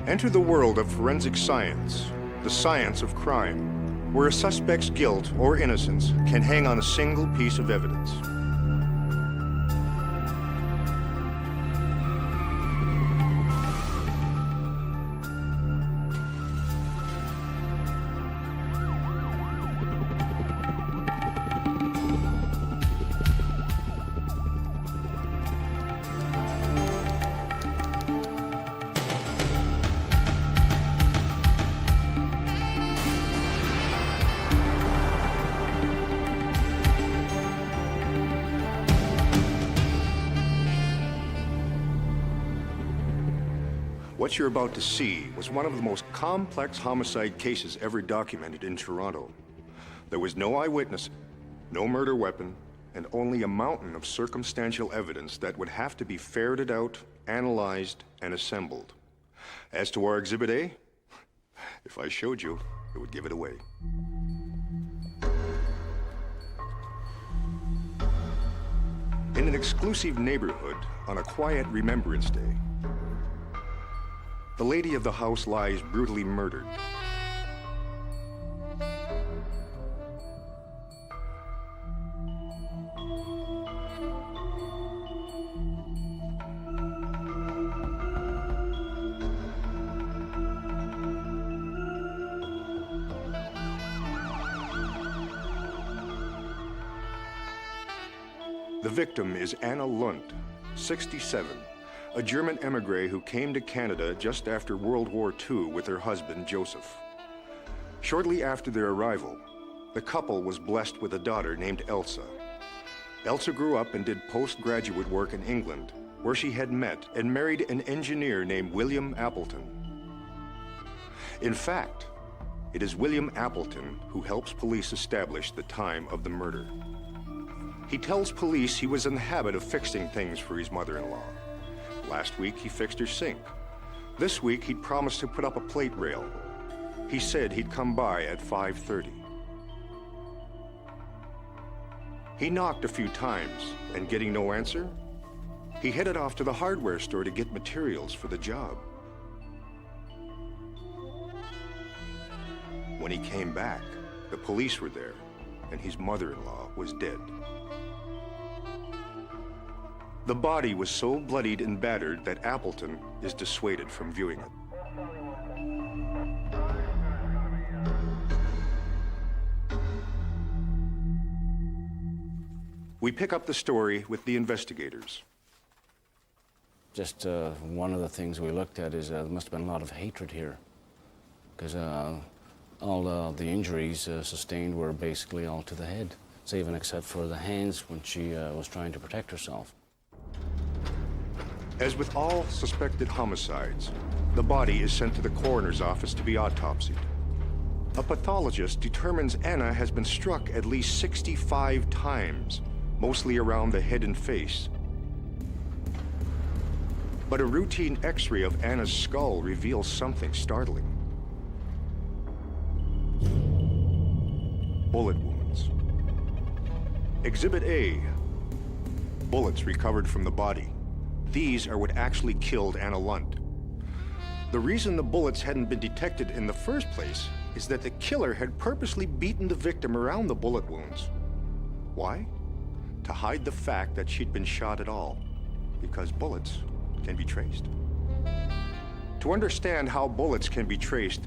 Enter the world of forensic science, the science of crime, where a suspect's guilt or innocence can hang on a single piece of evidence. What you're about to see was one of the most complex homicide cases ever documented in Toronto. There was no eyewitness, no murder weapon, and only a mountain of circumstantial evidence that would have to be ferreted out, analyzed, and assembled. As to our Exhibit A, if I showed you, it would give it away. In an exclusive neighborhood on a quiet Remembrance Day, the lady of the house lies brutally murdered. The victim is Anna Lund, 67. A German emigre who came to Canada just after World War II with her husband, Joseph. Shortly after their arrival, the couple was blessed with a daughter named Elsa. Elsa grew up and did postgraduate work in England, where she had met and married an engineer named William Appleton. In fact, it is William Appleton who helps police establish the time of the murder. He tells police he was in the habit of fixing things for his mother-in-law. Last week, he fixed her sink. This week, he'd promised to put up a plate rail. He said he'd come by at 5:30. He knocked a few times, and getting no answer, he headed off to the hardware store to get materials for the job. When he came back, the police were there, and his mother-in-law was dead. The body was so bloodied and battered that Appleton is dissuaded from viewing it. We pick up the story with the investigators. Just one of the things we looked at is there must have been a lot of hatred here, because all the injuries sustained were basically all to the head, saving except for the hands when she was trying to protect herself. As with all suspected homicides, the body is sent to the coroner's office to be autopsied. A pathologist determines Anna has been struck at least 65 times, mostly around the head and face. But a routine X-ray of Anna's skull reveals something startling. Bullet wounds. Exhibit A, bullets recovered from the body. These are what actually killed Anna Lund. The reason the bullets hadn't been detected in the first place is that the killer had purposely beaten the victim around the bullet wounds. Why? To hide the fact that she'd been shot at all, because bullets can be traced. To understand how bullets can be traced,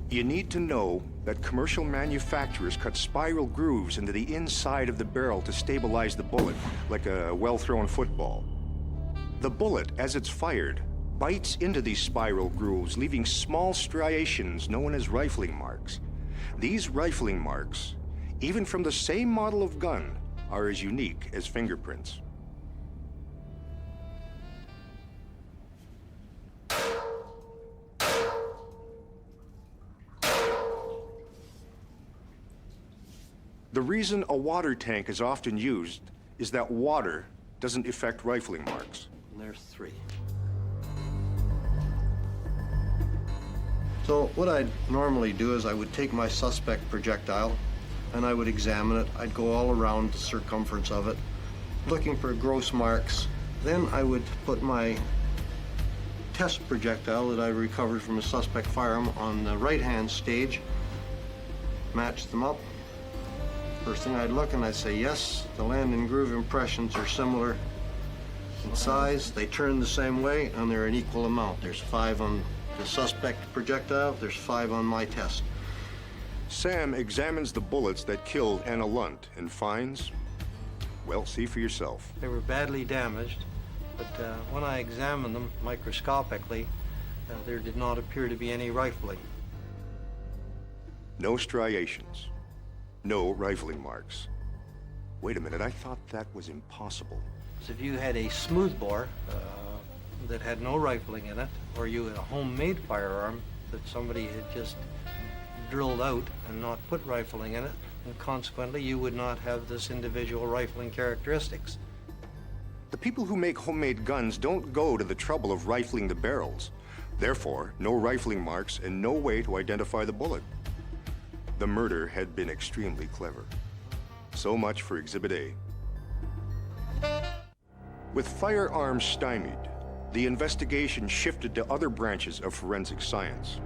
you need to know that commercial manufacturers cut spiral grooves into the inside of the barrel to stabilize the bullet, like a well-thrown football. The bullet, as it's fired, bites into these spiral grooves, leaving small striations known as rifling marks. These rifling marks, even from the same model of gun, are as unique as fingerprints. The reason a water tank is often used is that water doesn't affect rifling marks. There's 3. So what I'd normally do is I would take my suspect projectile and I would examine it. I'd go all around the circumference of it, looking for gross marks. Then I would put my test projectile that I recovered from a suspect firearm on the right-hand stage, matched them up. First thing I'd look and I'd say, yes, the land and groove impressions are similar in size, they turn the same way, and they're an equal amount. There's 5 on the suspect projectile, there's 5 on my test. Sam examines the bullets that killed Anna Lunt and finds, well, see for yourself. They were badly damaged, but when I examined them microscopically, there did not appear to be any rifling. No striations, no rifling marks. Wait a minute, I thought that was impossible. So if you had a smoothbore that had no rifling in it, or you had a homemade firearm that somebody had just drilled out and not put rifling in it, and consequently you would not have this individual rifling characteristics. The people who make homemade guns don't go to the trouble of rifling the barrels. Therefore, no rifling marks and no way to identify the bullet. The murder had been extremely clever. So much for Exhibit A. With firearms stymied, the investigation shifted to other branches of forensic science.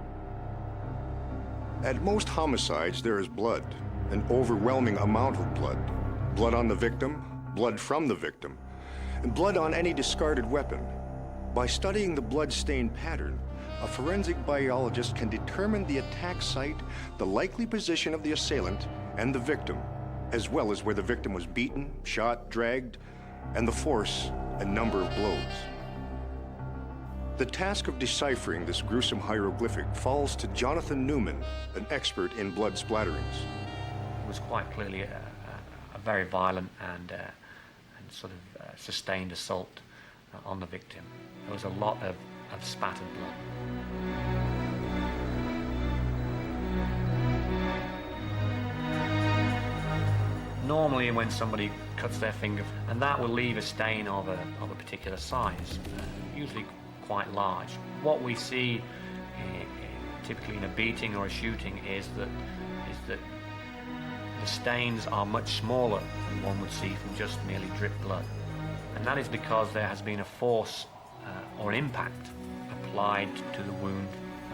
At most homicides, there is blood, an overwhelming amount of blood. Blood on the victim, blood from the victim, and blood on any discarded weapon. By studying the blood-stain pattern, a forensic biologist can determine the attack site, the likely position of the assailant, and the victim, as well as where the victim was beaten, shot, dragged, and the force and number of blows. The task of deciphering this gruesome hieroglyphic falls to Jonathan Newman, an expert in blood splatterings. It was quite clearly a very violent and sort of sustained assault on the victim. There was a lot of spattered blood. Normally when somebody cuts their finger, and that will leave a stain of a particular size, usually quite large. What we see typically in a beating or a shooting is that the stains are much smaller than one would see from just merely drip blood. And that is because there has been a force or an impact applied to the wound,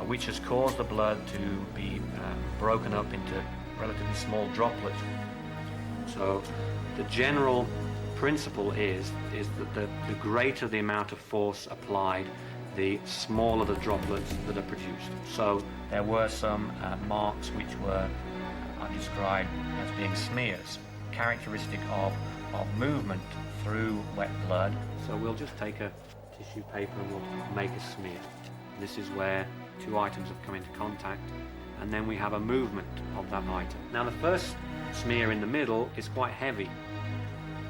which has caused the blood to be broken up into relatively small droplets. So the general principle is that the greater the amount of force applied, the smaller the droplets that are produced. So there were some marks which were described as being smears, characteristic of movement through wet blood. So we'll just take a tissue paper and we'll make a smear. This is where 2 items have come into contact, and then we have a movement of that item. Now the first smear in the middle is quite heavy,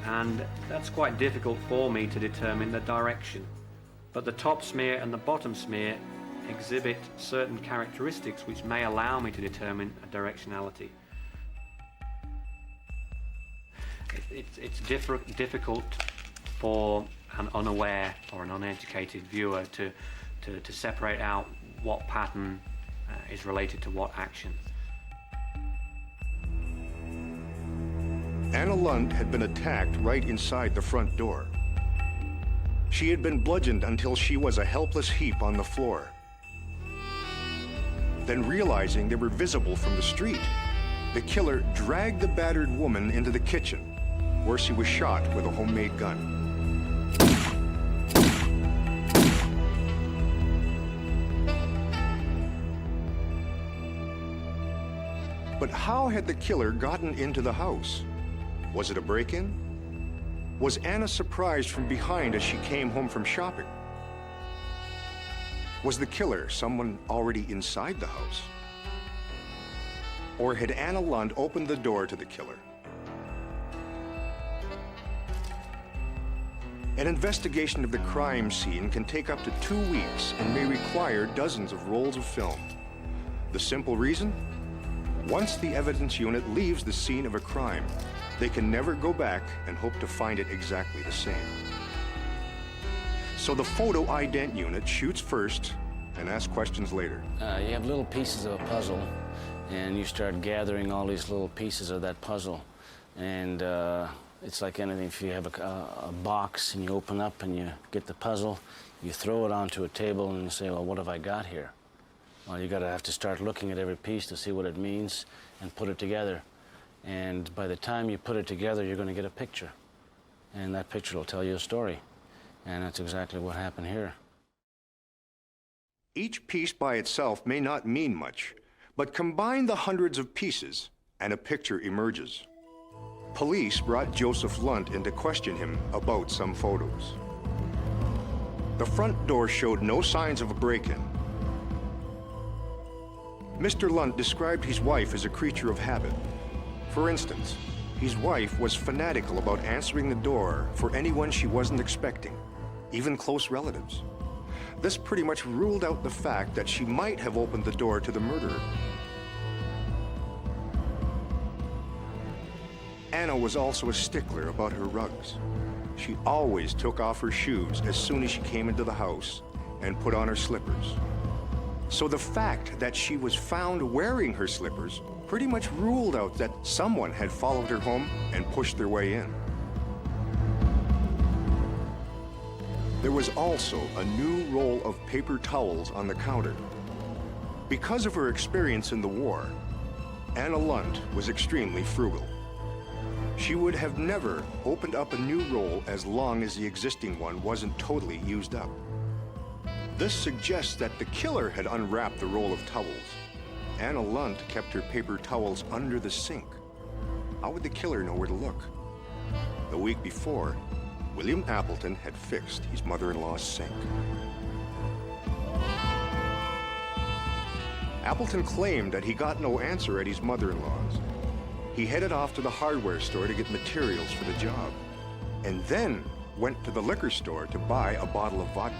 and that's quite difficult for me to determine the direction. But the top smear and the bottom smear exhibit certain characteristics which may allow me to determine a directionality. It's difficult for an unaware or an uneducated viewer to separate out what pattern is related to what action. Anna Lund had been attacked right inside the front door. She had been bludgeoned until she was a helpless heap on the floor. Then, realizing they were visible from the street, the killer dragged the battered woman into the kitchen, where she was shot with a homemade gun. But how had the killer gotten into the house? Was it a break-in? Was Anna surprised from behind as she came home from shopping? Was the killer someone already inside the house? Or had Anna Lund opened the door to the killer? An investigation of the crime scene can take up to 2 weeks and may require dozens of rolls of film. The simple reason? Once the evidence unit leaves the scene of a crime, they can never go back and hope to find it exactly the same. So the photo ident unit shoots first and asks questions later. You have little pieces of a puzzle, and you start gathering all these little pieces of that puzzle. And it's like anything. If you have a box and you open up and you get the puzzle, You throw it onto a table and you say, well, what have I got here? Well, you have to start looking at every piece to see what it means and put it together. And by the time you put it together, you're going to get a picture. And that picture will tell you a story. And that's exactly what happened here. Each piece by itself may not mean much, but combine the hundreds of pieces and a picture emerges. Police brought Joseph Lunt in to question him about some photos. The front door showed no signs of a break-in. Mr. Lunt described his wife as a creature of habit. For instance, his wife was fanatical about answering the door for anyone she wasn't expecting, even close relatives. This pretty much ruled out the fact that she might have opened the door to the murderer. Anna was also a stickler about her rugs. She always took off her shoes as soon as she came into the house and put on her slippers. So the fact that she was found wearing her slippers pretty much ruled out that someone had followed her home and pushed their way in. There was also a new roll of paper towels on the counter. Because of her experience in the war, Anna Lunt was extremely frugal. She would have never opened up a new roll as long as the existing one wasn't totally used up. This suggests that the killer had unwrapped the roll of towels. Anna Lunt kept her paper towels under the sink. How would the killer know where to look? The week before, William Appleton had fixed his mother-in-law's sink. Appleton claimed that he got no answer at his mother-in-law's. He headed off to the hardware store to get materials for the job, and then went to the liquor store to buy a bottle of vodka.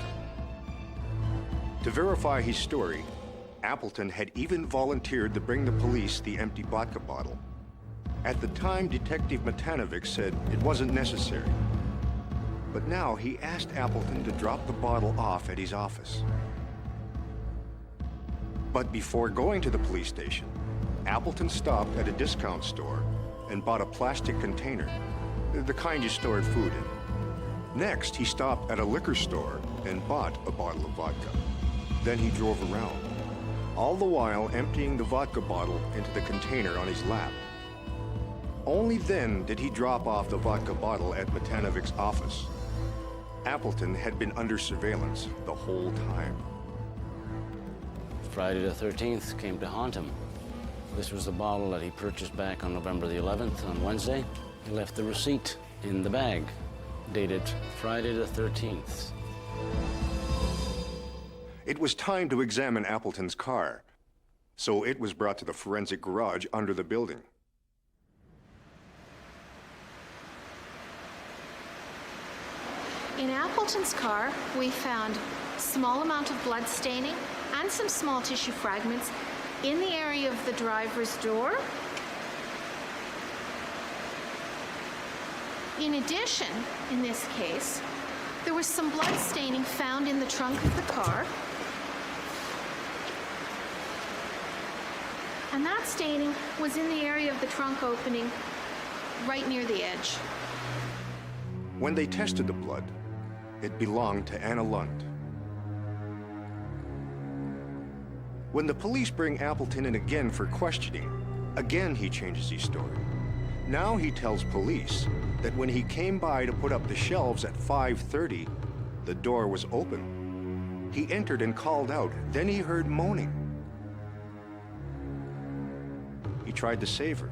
To verify his story, Appleton had even volunteered to bring the police the empty vodka bottle. At the time, Detective Matanovic said it wasn't necessary. But now he asked Appleton to drop the bottle off at his office. But before going to the police station, Appleton stopped at a discount store and bought a plastic container, the kind you stored food in. Next, he stopped at a liquor store and bought a bottle of vodka. Then he drove around, all the while emptying the vodka bottle into the container on his lap. Only then did he drop off the vodka bottle at Matanovic's office. Appleton had been under surveillance the whole time. Friday the 13th came to haunt him. This was the bottle that he purchased back on November the 11th, on Wednesday. He left the receipt in the bag, dated Friday the 13th. It was time to examine Appleton's car, so it was brought to the forensic garage under the building. In Appleton's car, we found a small amount of blood staining and some small tissue fragments in the area of the driver's door. In addition, in this case, there was some blood staining found in the trunk of the car. And that staining was in the area of the trunk opening, right near the edge. When they tested the blood, it belonged to Anna Lunt. When the police bring Appleton in again for questioning, again he changes his story. Now he tells police that when he came by to put up the shelves at 5:30, the door was open. He entered and called out, then he heard moaning. He tried to save her.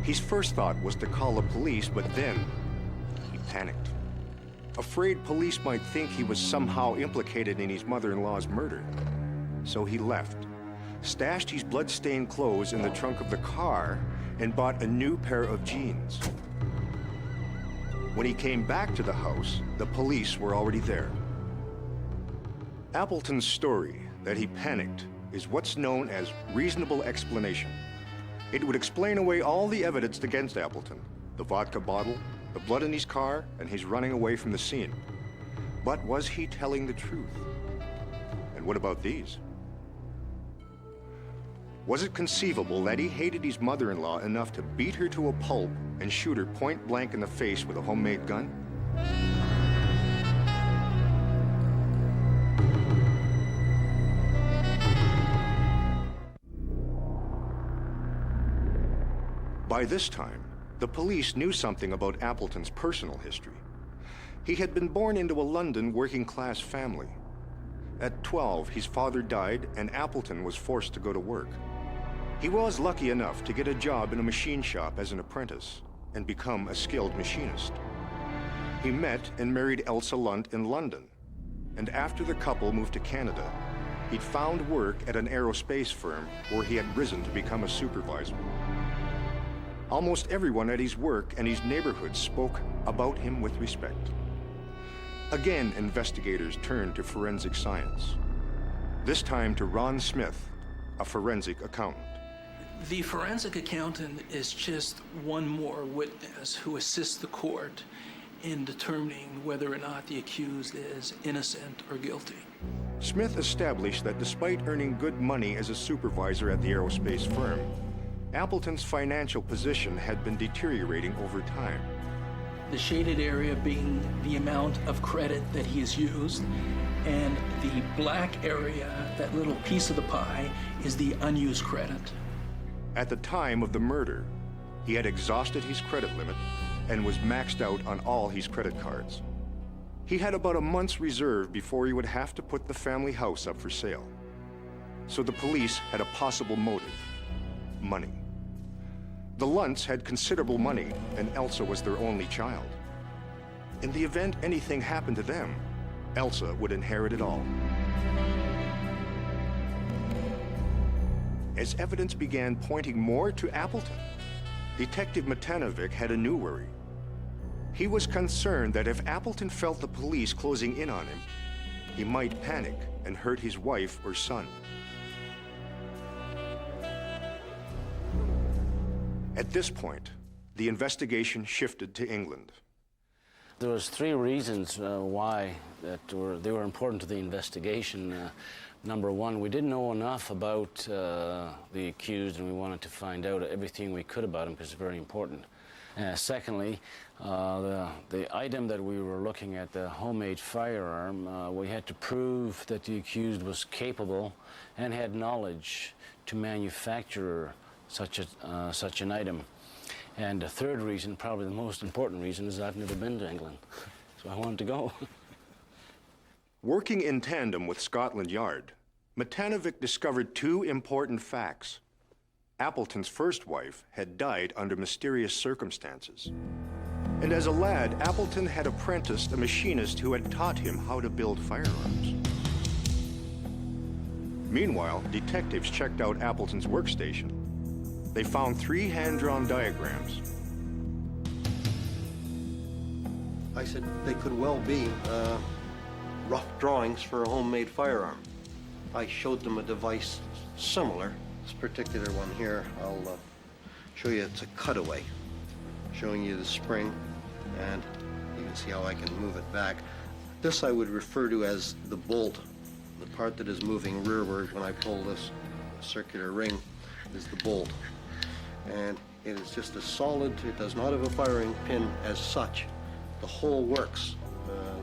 His first thought was to call the police, but then he panicked. Afraid police might think he was somehow implicated in his mother-in-law's murder. So he left, stashed his blood-stained clothes in the trunk of the car, and bought a new pair of jeans. When he came back to the house, the police were already there. Appleton's story that he panicked is what's known as reasonable explanation. It would explain away all the evidence against Appleton, the vodka bottle, the blood in his car, and his running away from the scene. But was he telling the truth? And what about these? Was it conceivable that he hated his mother-in-law enough to beat her to a pulp and shoot her point blank in the face with a homemade gun? By this time, the police knew something about Appleton's personal history. He had been born into a London working-class family. At 12, his father died and Appleton was forced to go to work. He was lucky enough to get a job in a machine shop as an apprentice and become a skilled machinist. He met and married Elsa Lunt in London, and after the couple moved to Canada, he'd found work at an aerospace firm where he had risen to become a supervisor. Almost everyone at his work and his neighborhood spoke about him with respect. Again, investigators turned to forensic science, this time to Ron Smith, a forensic accountant. The forensic accountant is just one more witness who assists the court in determining whether or not the accused is innocent or guilty. Smith established that despite earning good money as a supervisor at the aerospace firm, Appleton's financial position had been deteriorating over time. The shaded area being the amount of credit that he has used, and the black area, that little piece of the pie, is the unused credit. At the time of the murder, he had exhausted his credit limit and was maxed out on all his credit cards. He had about a month's reserve before he would have to put the family house up for sale. So the police had a possible motive: money. The Lunts had considerable money, and Elsa was their only child. In the event anything happened to them, Elsa would inherit it all. As evidence began pointing more to Appleton, Detective Matanovic had a new worry. He was concerned that if Appleton felt the police closing in on him, he might panic and hurt his wife or son. At this point, the investigation shifted to England. There was three reasons why they were important to the investigation. Number one, we didn't know enough about the accused, and we wanted to find out everything we could about him because it's very important. Secondly, the item that we were looking at, the homemade firearm, we had to prove that the accused was capable and had knowledge to manufacture such an item. And the third reason, probably the most important reason, is I've never been to England, so I wanted to go. Working in tandem with Scotland Yard, Matanovic discovered two important facts. Appleton's first wife had died under mysterious circumstances. And as a lad, Appleton had apprenticed a machinist who had taught him how to build firearms. Meanwhile, detectives checked out Appleton's workstation. They found 3 hand-drawn diagrams. I said they could well be rough drawings for a homemade firearm. I showed them a device similar. This particular one here, I'll show you. It's a cutaway, showing you the spring, and you can see how I can move it back. This I would refer to as the bolt. The part that is moving rearward when I pull this circular ring is the bolt. And it is just a solid, it does not have a firing pin as such. The hole works.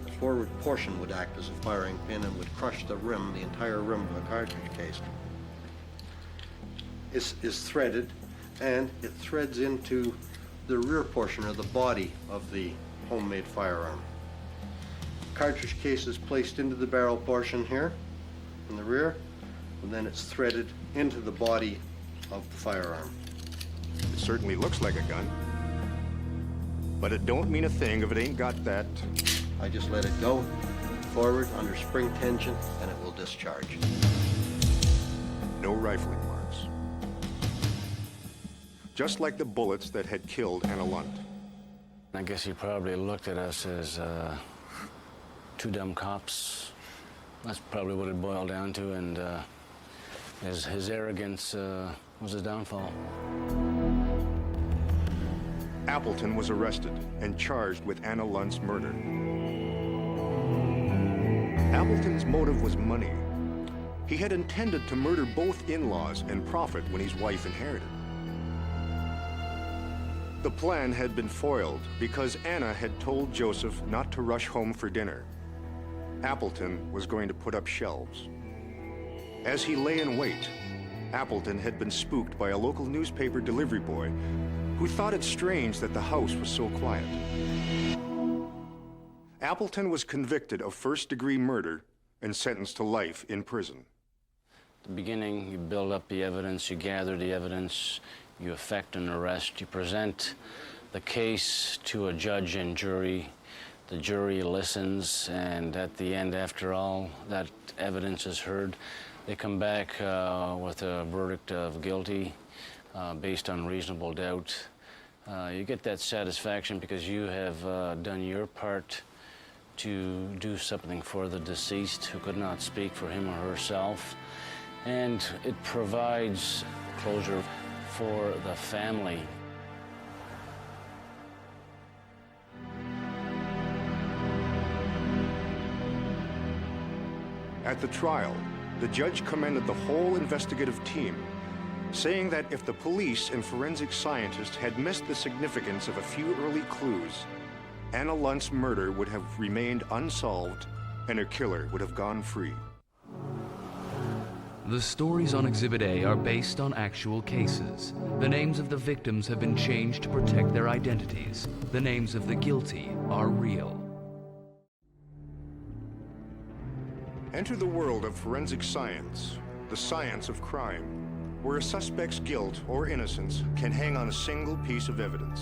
The forward portion would act as a firing pin and would crush the rim, the entire rim of a cartridge case. Is threaded, and it threads into the rear portion or the body of the homemade firearm. Cartridge case is placed into the barrel portion here in the rear, and then it's threaded into the body of the firearm. It certainly looks like a gun, but it don't mean a thing if it ain't got that. I just let it go forward under spring tension, and it will discharge. No rifling marks. Just like the bullets that had killed Anna Lunt. I guess he probably looked at us as two dumb cops. That's probably what it boiled down to, and his arrogance was his downfall. Appleton was arrested and charged with Anna Lunt's murder. Appleton's motive was money. He had intended to murder both in-laws and profit when his wife inherited. The plan had been foiled because Anna had told Joseph not to rush home for dinner. Appleton was going to put up shelves. As he lay in wait, Appleton had been spooked by a local newspaper delivery boy who thought it strange that the house was so quiet. Appleton was convicted of first-degree murder and sentenced to life in prison. At the beginning, you build up the evidence, you gather the evidence, you effect an arrest, you present the case to a judge and jury. The jury listens, and at the end, after all that evidence is heard, they come back with a verdict of guilty based on reasonable doubt. You get that satisfaction because you have done your part to do something for the deceased who could not speak for him or herself. And it provides closure for the family. At the trial, the judge commended the whole investigative team, saying that if the police and forensic scientists had missed the significance of a few early clues, Anna Lunt's murder would have remained unsolved and her killer would have gone free. The stories on Exhibit A are based on actual cases. The names of the victims have been changed to protect their identities. The names of the guilty are real. Enter the world of forensic science, the science of crime, where a suspect's guilt or innocence can hang on a single piece of evidence.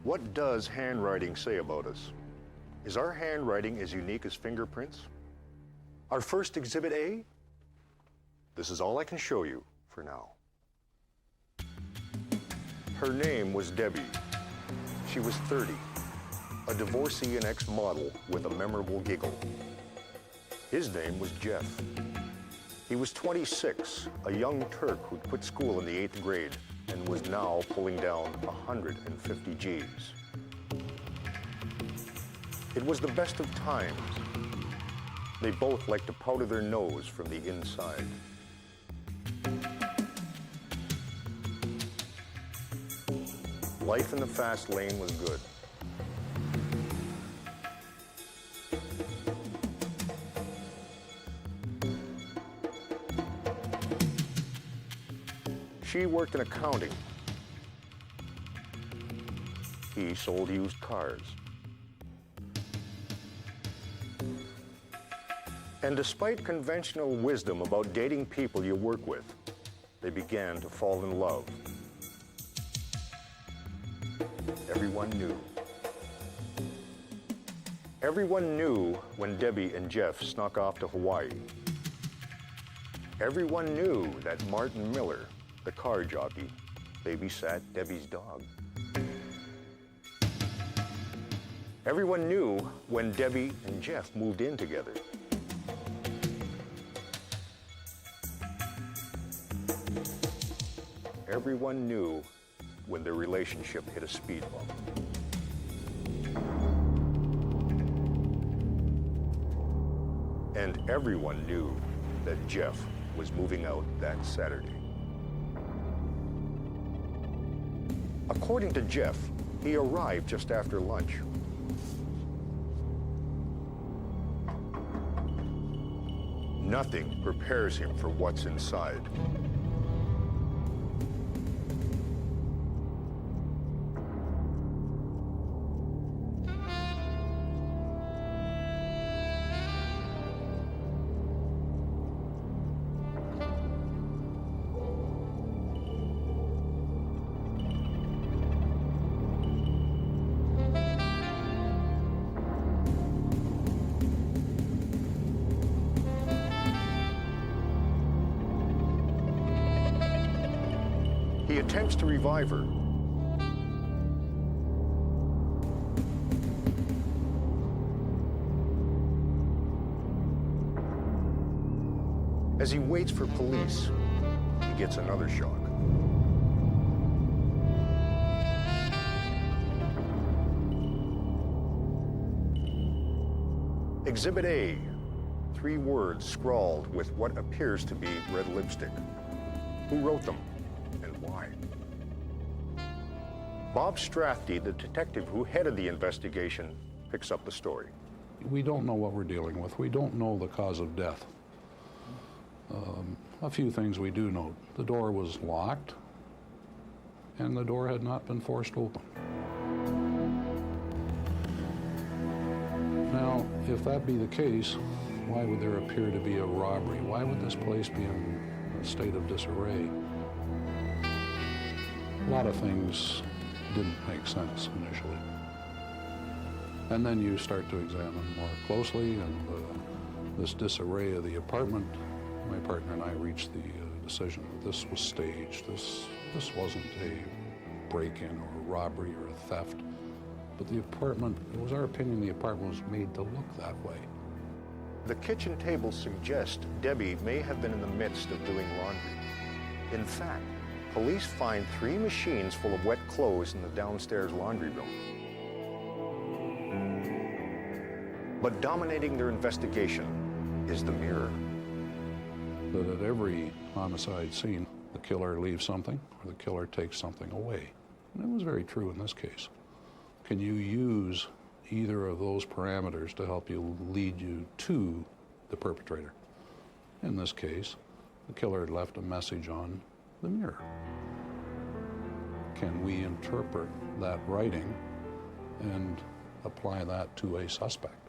What does handwriting say about us? Is our handwriting as unique as fingerprints? Our first Exhibit A? This is all I can show you for now. Her name was Debbie. She was 30, a divorcee and ex-model with a memorable giggle. His name was Jeff. He was 26, a young Turk who'd quit school in the 8th grade and was now pulling down 150 Gs. It was the best of times. They both liked to powder their nose from the inside. Life in the fast lane was good. She worked in accounting. He sold used cars. And despite conventional wisdom about dating people you work with, they began to fall in love. Everyone knew. Everyone knew when Debbie and Jeff snuck off to Hawaii. Everyone knew that Martin Miller, the car jockey, babysat Debbie's dog. Everyone knew when Debbie and Jeff moved in together. Everyone knew when their relationship hit a speed bump. And everyone knew that Jeff was moving out that Saturday. According to Jeff, he arrived just after lunch. Nothing prepares him for what's inside. He attempts to revive her. As he waits for police, he gets another shock. Exhibit A, 3 words scrawled with what appears to be red lipstick. Who wrote them and why? Bob Strathdy, the detective who headed the investigation, picks up the story. We don't know what we're dealing with. We don't know the cause of death. A few things we do know. The door was locked, and the door had not been forced open. Now, if that be the case, why would there appear to be a robbery? Why would this place be in a state of disarray? A lot of things didn't make sense initially. And then you start to examine more closely, and this disarray of the apartment, my partner and I reached the decision that this was staged. This wasn't a break-in or a robbery or a theft. But the apartment, it was our opinion the apartment was made to look that way. The kitchen table suggests Debbie may have been in the midst of doing laundry. In fact, police find 3 machines full of wet clothes in the downstairs laundry room. But dominating their investigation is the mirror. That at every homicide scene, the killer leaves something or the killer takes something away. And it was very true in this case. Can you use either of those parameters to help you lead you to the perpetrator? In this case, the killer had left a message on the mirror. Can we interpret that writing and apply that to a suspect?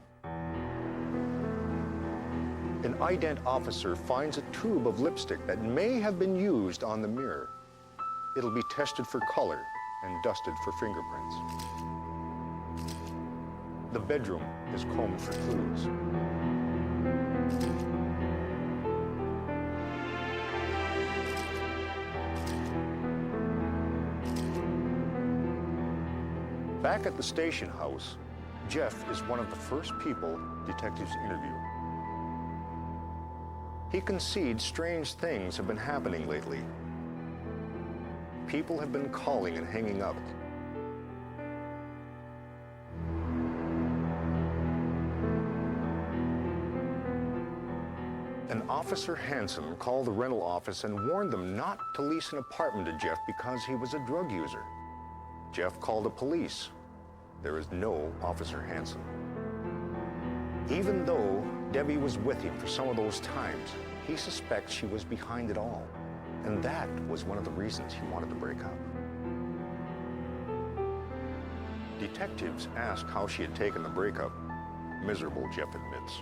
An ident officer finds a tube of lipstick that may have been used on the mirror. It'll be tested for color and dusted for fingerprints. The bedroom is combed for clues. Back at the station house, Jeff is one of the first people detectives interview. He concedes strange things have been happening lately. People have been calling and hanging up. And Officer Hanson called the rental office and warned them not to lease an apartment to Jeff because he was a drug user. Jeff called the police. There is no Officer Hanson. Even though Debbie was with him for some of those times, he suspects she was behind it all. And that was one of the reasons he wanted to break up. Detectives ask how she had taken the breakup. Miserable, Jeff admits.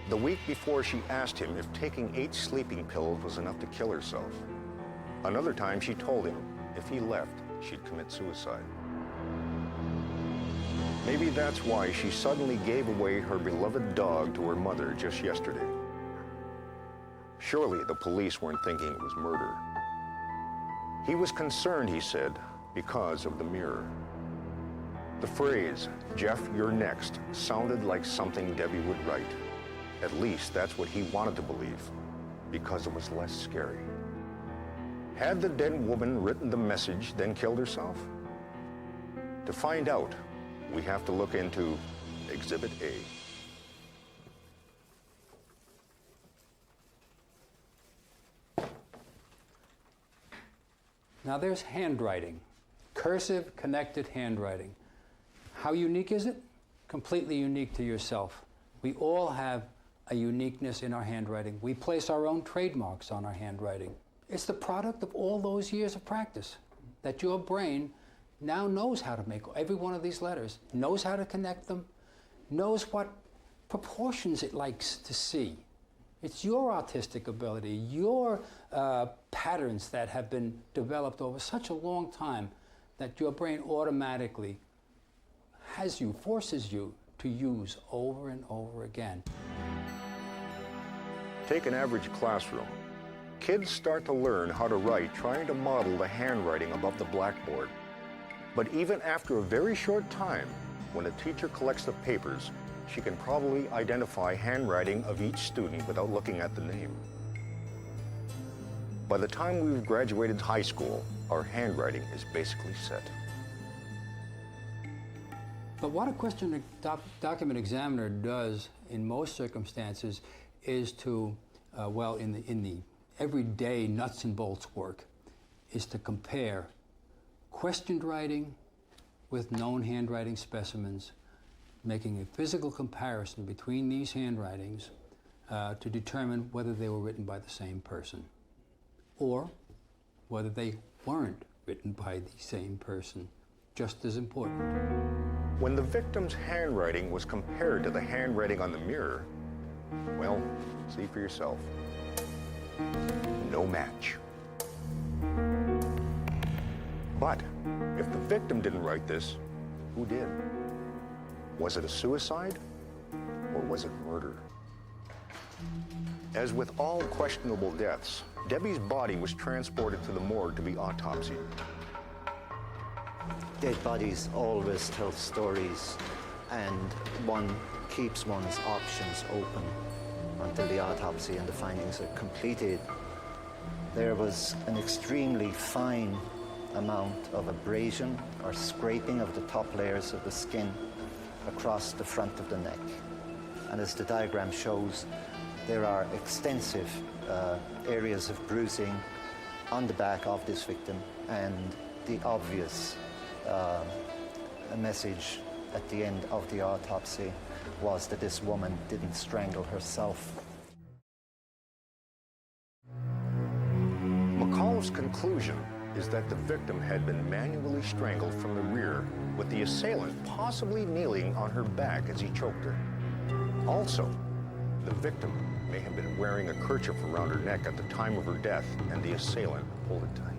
The week before, she asked him if taking 8 sleeping pills was enough to kill herself. Another time, she told him if he left, she'd commit suicide. Maybe that's why she suddenly gave away her beloved dog to her mother just yesterday. Surely the police weren't thinking it was murder. He was concerned, he said, because of the mirror. The phrase, "Jeff, you're next," sounded like something Debbie would write. At least that's what he wanted to believe, because it was less scary. Had the dead woman written the message, then killed herself? To find out, we have to look into Exhibit A. Now there's handwriting, cursive connected handwriting. How unique is it? Completely unique to yourself. We all have a uniqueness in our handwriting. We place our own trademarks on our handwriting. It's the product of all those years of practice that your brain now knows how to make every one of these letters, knows how to connect them, knows what proportions it likes to see. It's your artistic ability, your patterns that have been developed over such a long time that your brain automatically forces you to use over and over again. Take an average classroom. Kids start to learn how to write trying to model the handwriting above the blackboard. But even after a very short time, when a teacher collects the papers, she can probably identify handwriting of each student without looking at the name. By the time we've graduated high school, our handwriting is basically set. But what a question document examiner does in most circumstances is to, well, in the everyday nuts and bolts work, is to compare questioned writing with known handwriting specimens, making a physical comparison between these handwritings to determine whether they were written by the same person or whether they weren't written by the same person, just as important. When the victim's handwriting was compared to the handwriting on the mirror, well, see for yourself. No match. But if the victim didn't write this, who did? Was it a suicide or was it murder? As with all questionable deaths, Debbie's body was transported to the morgue to be autopsied. Dead bodies always tell stories, and one keeps one's options open until the autopsy and the findings are completed. There was an extremely fine amount of abrasion or scraping of the top layers of the skin across the front of the neck. And as the diagram shows, there are extensive areas of bruising on the back of this victim, and the obvious message at the end of the autopsy was that this woman didn't strangle herself. McCall's conclusion is that the victim had been manually strangled from the rear, with the assailant possibly kneeling on her back as he choked her. Also, the victim may have been wearing a kerchief around her neck at the time of her death, and the assailant pulled it tight.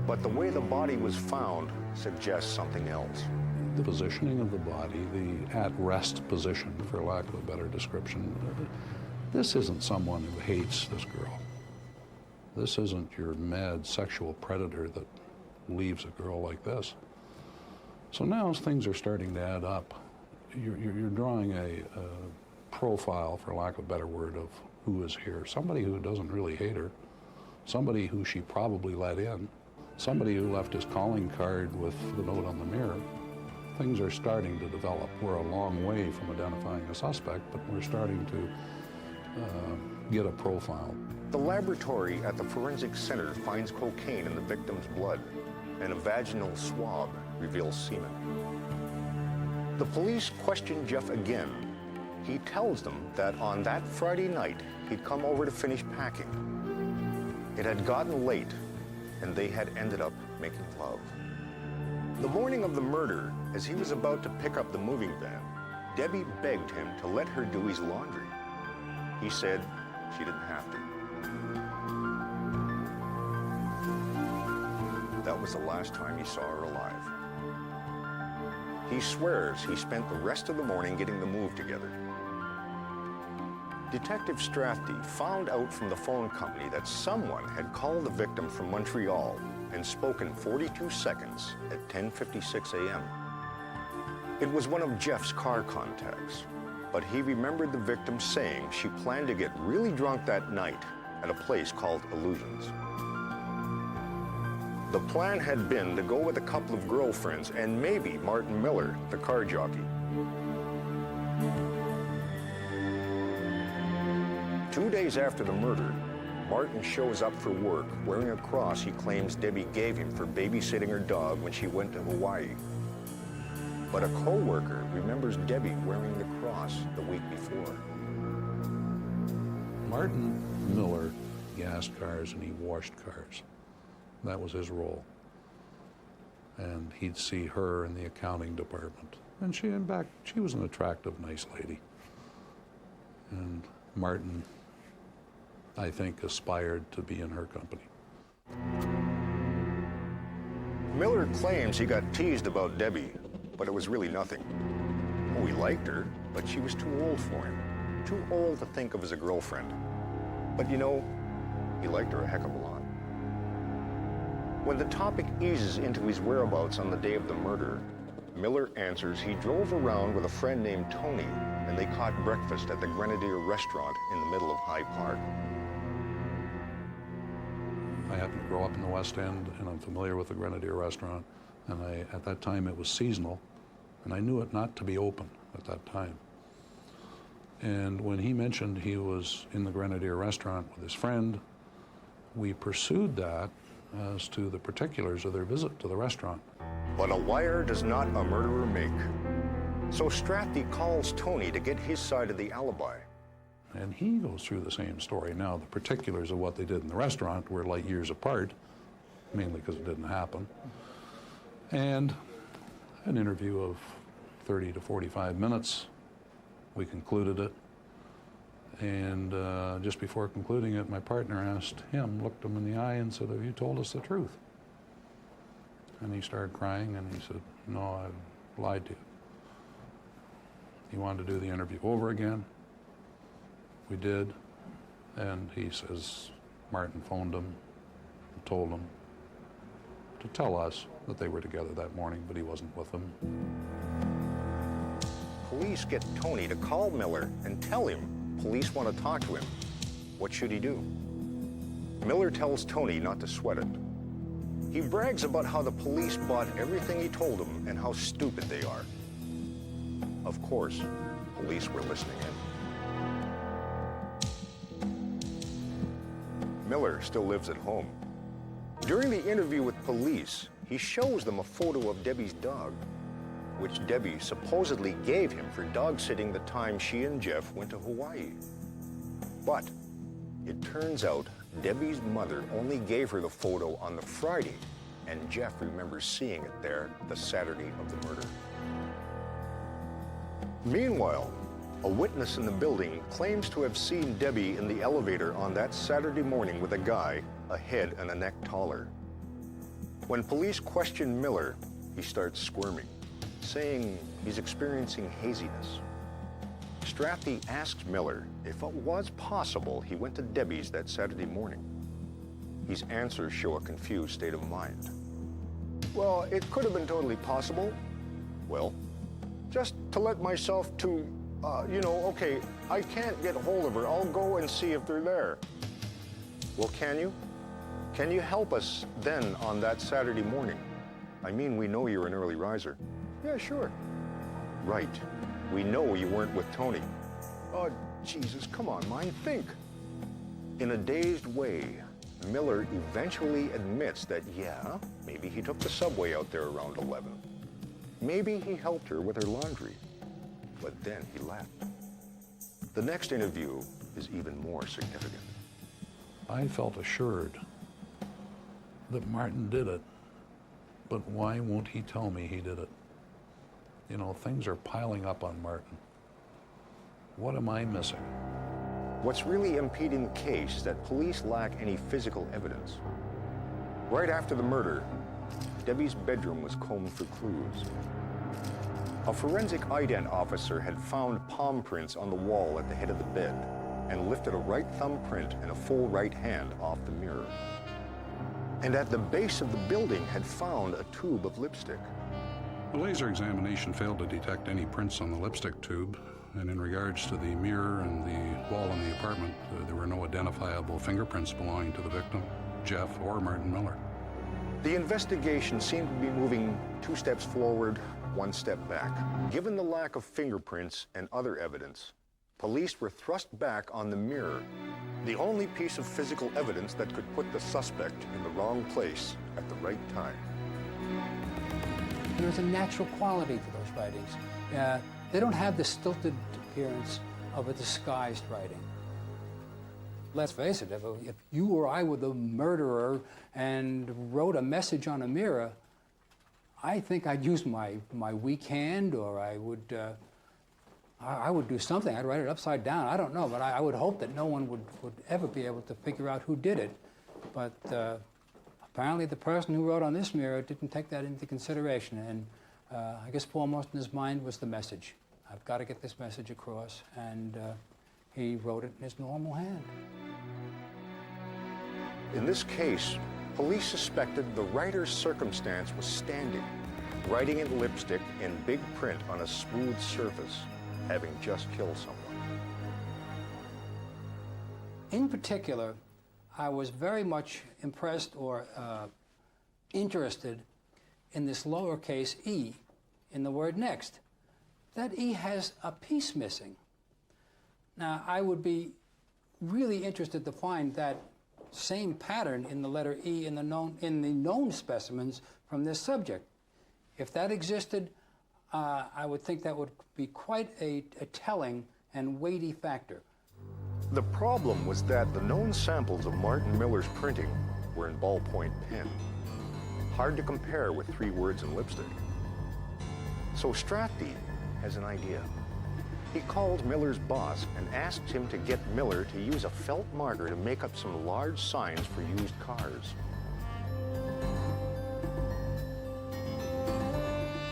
But the way the body was found suggests something else. The positioning of the body, the at-rest position, for lack of a better description, this isn't someone who hates this girl. This isn't your mad sexual predator that leaves a girl like this. So now as things are starting to add up, you're drawing a profile, for lack of a better word, of who is here. Somebody who doesn't really hate her, somebody who she probably let in, somebody who left his calling card with the note on the mirror. Things are starting to develop. We're a long way from identifying a suspect, but we're starting to get a profile. The laboratory at the forensic center finds cocaine in the victim's blood, and a vaginal swab reveals semen. The police question Jeff again. He tells them that on that Friday night, he'd come over to finish packing. It had gotten late, and they had ended up making love. The morning of the murder, as he was about to pick up the moving van, Debbie begged him to let her do his laundry. He said she didn't have to. That was the last time he saw her alive. He swears he spent the rest of the morning getting the move together. Detective Strathy found out from the phone company that someone had called the victim from Montreal and spoken 42 seconds at 10:56 a.m. It was one of Jeff's car contacts, but he remembered the victim saying she planned to get really drunk that night at a place called Illusions. The plan had been to go with a couple of girlfriends and maybe Martin Miller, the car jockey. 2 days after the murder, Martin shows up for work wearing a cross he claims Debbie gave him for babysitting her dog when she went to Hawaii. But a co-worker remembers Debbie wearing the cross the week before. Martin Miller gassed cars and he washed cars. That was his role. And he'd see her in the accounting department. And she, in fact, she was an attractive, nice lady. And Martin, I think, aspired to be in her company. Miller claims he got teased about Debbie, but it was really nothing. Oh, he liked her, but she was too old for him. Too old to think of as a girlfriend. But you know, He liked her a heck of a lot. When the topic eases into his whereabouts on the day of the murder, Miller answers he drove around with a friend named Tony, and they caught breakfast at the Grenadier restaurant in the middle of High Park. I happened to grow up in the West End, and I'm familiar with the Grenadier restaurant, and at that time it was seasonal, and I knew it not to be open at that time. And when he mentioned he was in the Grenadier restaurant with his friend, we pursued that as to the particulars of their visit to the restaurant. But a liar does not a murderer make. So Strathy calls Tony to get his side of the alibi. And he goes through the same story. Now, the particulars of what they did in the restaurant were light years apart, mainly because it didn't happen. And an interview of 30 to 45 minutes, we concluded it. And just before concluding it, my partner asked him, looked him in the eye and said, "Have you told us the truth?" And he started crying and he said, "No, I lied to you." He wanted to do the interview over again. We did. And he says Martin phoned him and told him to tell us that they were together that morning, but he wasn't with them. Police get Tony to call Miller and tell him police want to talk to him. What should he do? Miller tells Tony not to sweat it. He brags about how the police bought everything he told them and how stupid they are. Of course, police were listening in. Miller still lives at home. During the interview with police, he shows them a photo of Debbie's dog, which Debbie supposedly gave him for dog sitting the time she and Jeff went to Hawaii. But it turns out Debbie's mother only gave her the photo on the Friday, and Jeff remembers seeing it there the Saturday of the murder. Meanwhile, a witness in the building claims to have seen Debbie in the elevator on that Saturday morning with a guy a head and a neck taller. When police question Miller, he starts squirming, saying he's experiencing haziness. Strathy asks Miller if it was possible he went to Debbie's that Saturday morning. His answers show a confused state of mind. Well, it could have been totally possible. Well, just to let myself to, okay, I can't get hold of her. I'll go and see if they're there. Well, can you? Can you help us then on that Saturday morning? I mean, we know you're an early riser. Yeah, sure. Right. We know you weren't with Tony. Oh, Jesus, come on, mind, think. In a dazed way, Miller eventually admits that, yeah, maybe he took the subway out there around 11. Maybe he helped her with her laundry. But then he left. The next interview is even more significant. I felt assured that Martin did it, but why won't he tell me he did it? You know, things are piling up on Martin. What am I missing? What's really impeding the case is that police lack any physical evidence. Right after the murder, Debbie's bedroom was combed for clues. A forensic ident officer had found palm prints on the wall at the head of the bed and lifted a right thumbprint and a full right hand off the mirror. And at the base of the building had found a tube of lipstick. The laser examination failed to detect any prints on the lipstick tube, and in regards to the mirror and the wall in the apartment, there were no identifiable fingerprints belonging to the victim, Jeff or Martin Miller. The investigation seemed to be moving 2 steps forward, 1 step back. Given the lack of fingerprints and other evidence, police were thrust back on the mirror, the only piece of physical evidence that could put the suspect in the wrong place at the right time. There's a natural quality to those writings. They don't have the stilted appearance of a disguised writing. Let's face it, if you or I were the murderer and wrote a message on a mirror, I think I'd use my weak hand, or I would do something. I'd write it upside down. I don't know, but I would hope that no one would ever be able to figure out who did it. But apparently the person who wrote on this mirror didn't take that into consideration, and I guess foremost in his mind was the message. I've got to get this message across, and he wrote it in his normal hand. In this case, police suspected the writer's circumstance was standing, writing in lipstick in big print on a smooth surface, having just killed someone. In particular, I was very much impressed or interested in this lowercase e in the word next. That e has a piece missing. Now, I would be really interested to find that same pattern in the letter E in the known specimens from this subject. If that existed, I would think that would be quite a telling and weighty factor. The problem was that the known samples of Martin Miller's printing were in ballpoint pen, hard to compare with 3 words in lipstick. So Strathdee has an idea. He called Miller's boss and asked him to get Miller to use a felt marker to make up some large signs for used cars.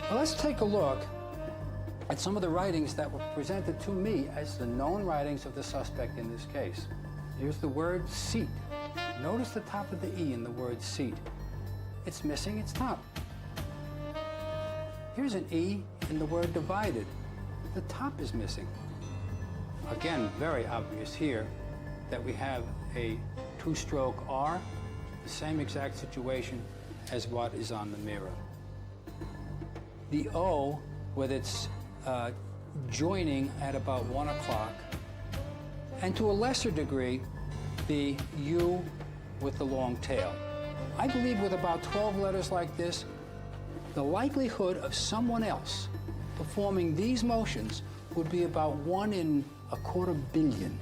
Well, let's take a look at some of the writings that were presented to me as the known writings of the suspect in this case. Here's the word seat. Notice the top of the E in the word seat. It's missing its top. Here's an E in the word divided. The top is missing. Again, very obvious here that we have a 2-stroke R, the same exact situation as what is on the mirror. The O, with its joining at about 1 o'clock, and to a lesser degree, the U with the long tail. I believe with about 12 letters like this, the likelihood of someone else performing these motions would be about 1 in a quarter billion.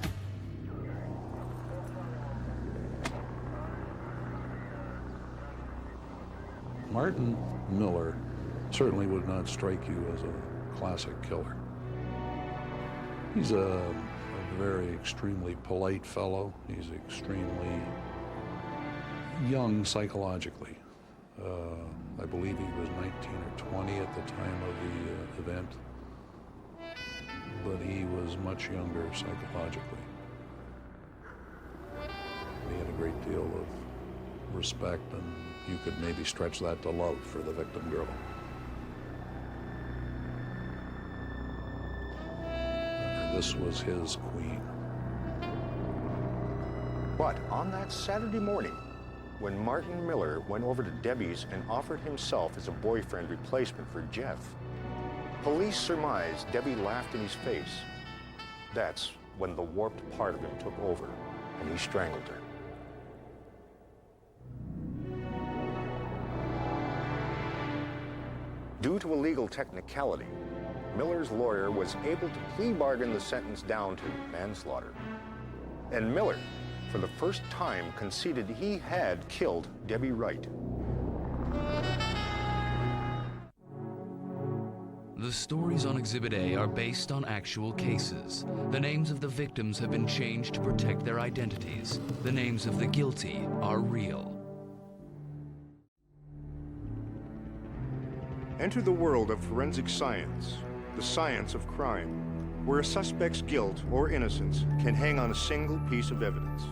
Martin Miller certainly would not strike you as a classic killer. He's a very extremely polite fellow. He's extremely young psychologically. I believe he was 19 or 20 at the time of the event, but he was much younger psychologically. He had a great deal of respect, and you could maybe stretch that to love for the victim girl. This was his queen. But on that Saturday morning, when Martin Miller went over to Debbie's and offered himself as a boyfriend replacement for Jeff, police surmised Debbie laughed in his face. That's when the warped part of him took over, and he strangled her. Due to a legal technicality, Miller's lawyer was able to plea bargain the sentence down to manslaughter. And Miller, for the first time, conceded he had killed Debbie Wright. The stories on Exhibit A are based on actual cases. The names of the victims have been changed to protect their identities. The names of the guilty are real. Enter the world of forensic science, the science of crime, where a suspect's guilt or innocence can hang on a single piece of evidence.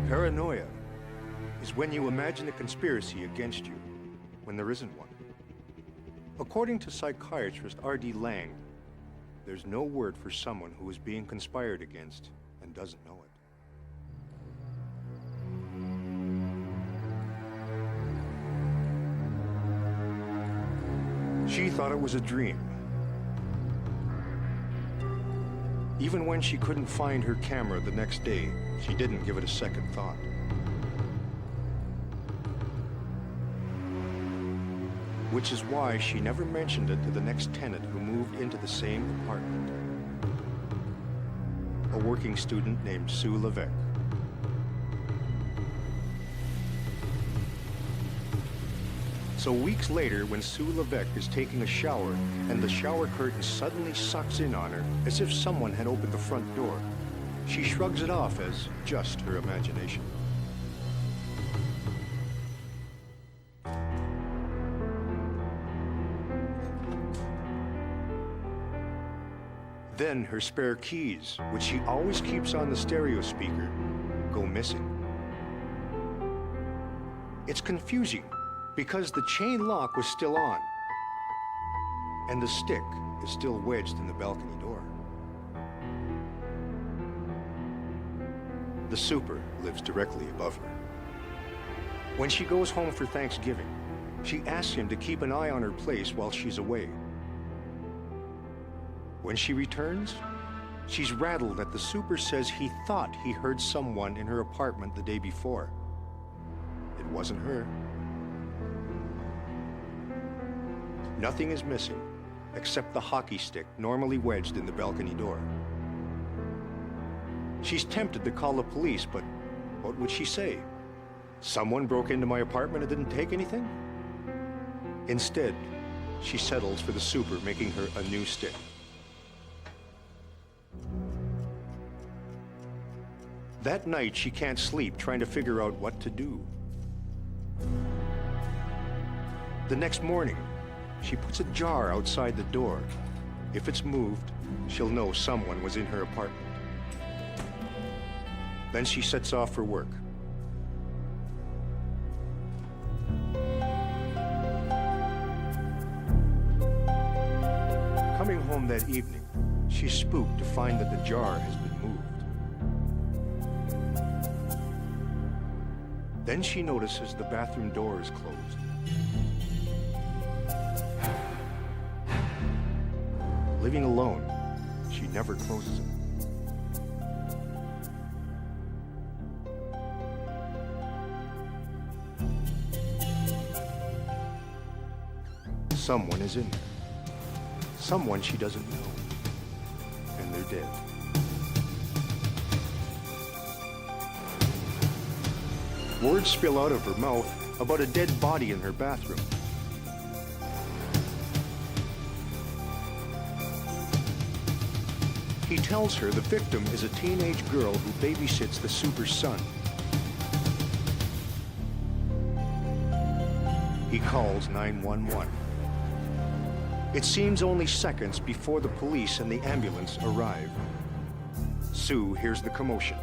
Paranoia is when you imagine a conspiracy against you when there isn't one. According to psychiatrist R.D. Lang, there's no word for someone who is being conspired against and doesn't know it. She thought it was a dream. Even when she couldn't find her camera the next day, she didn't give it a second thought. Which is why she never mentioned it to the next tenant who moved into the same apartment. a working student named Sue Levesque. So weeks later, when Sue Levesque is taking a shower and the shower curtain suddenly sucks in on her as if someone had opened the front door, she shrugs it off as just her imagination. Then her spare keys, which she always keeps on the stereo speaker, go missing. It's confusing because the chain lock was still on and the stick is still wedged in the balcony door. The super lives directly above her. When she goes home for Thanksgiving, she asks him to keep an eye on her place while she's away. When she returns, she's rattled that the super says he thought he heard someone in her apartment the day before. It wasn't her. Nothing is missing except the hockey stick normally wedged in the balcony door. She's tempted to call the police, but what would she say? Someone broke into my apartment and didn't take anything? Instead, she settles for the super making her a new stick. That night, she can't sleep trying to figure out what to do. The next morning, she puts a jar outside the door. If it's moved, she'll know someone was in her apartment. Then she sets off for work. Coming home that evening, she's spooked to find that the jar has been moved. Then she notices the bathroom door is closed. Living alone, she never closes it. Someone is in there. Someone she doesn't know. And they're dead. Words spill out of her mouth about a dead body in her bathroom. He tells her the victim is a teenage girl who babysits the super's son. He calls 911. It seems only seconds before the police and the ambulance arrive. Sue hears the commotion.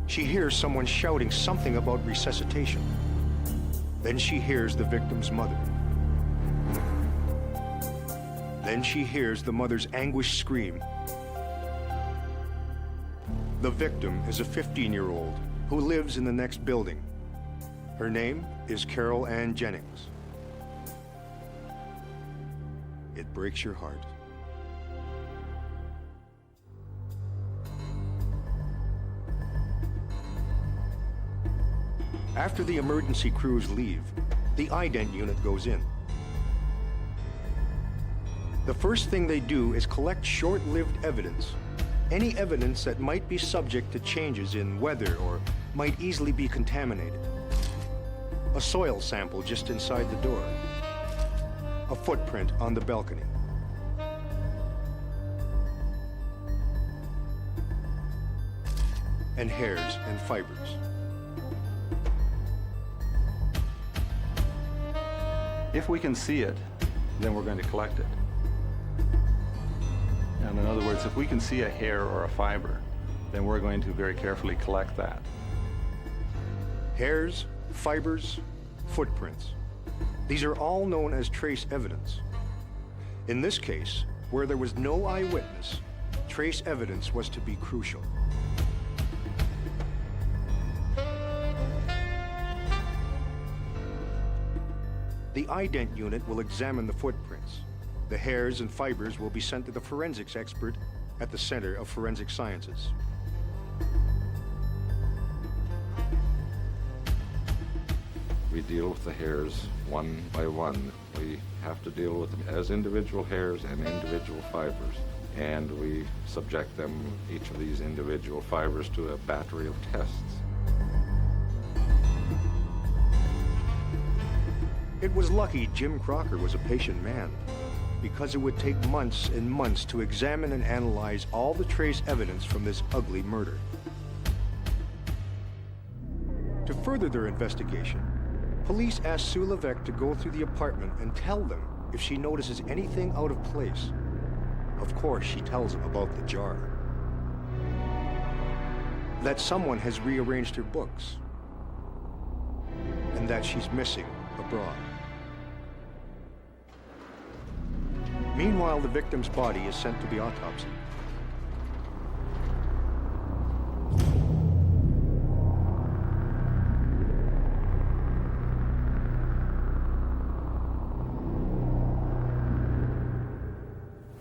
She hears someone shouting something about resuscitation. Then she hears the victim's mother. Then she hears the mother's anguished scream. The victim is a 15-year-old who lives in the next building. Her name is Carol Ann Jennings. It breaks your heart. After the emergency crews leave, the ident unit goes in. The first thing they do is collect short-lived evidence. Any evidence that might be subject to changes in weather or might easily be contaminated. A soil sample just inside the door. A footprint on the balcony. And hairs and fibers. If we can see it, then we're going to collect it. And in other words, if we can see a hair or a fiber, then we're going to very carefully collect that. Hairs, fibers, footprints. These are all known as trace evidence. In this case, where there was no eyewitness, trace evidence was to be crucial. The ident unit will examine the footprints. The hairs and fibers will be sent to the forensics expert at the Center of Forensic Sciences. We deal with the hairs one by one. We have to deal with them as individual hairs and individual fibers and we subject them, each of these individual fibers, to a battery of tests. It was lucky Jim Crocker was a patient man, because it would take months and months to examine and analyze all the trace evidence from this ugly murder. To further their investigation, police asked Sue Levesque to go through the apartment and tell them if she notices anything out of place. Of course, she tells them about the jar. That someone has rearranged her books. And that she's missing abroad. Meanwhile, the victim's body is sent to be autopsied.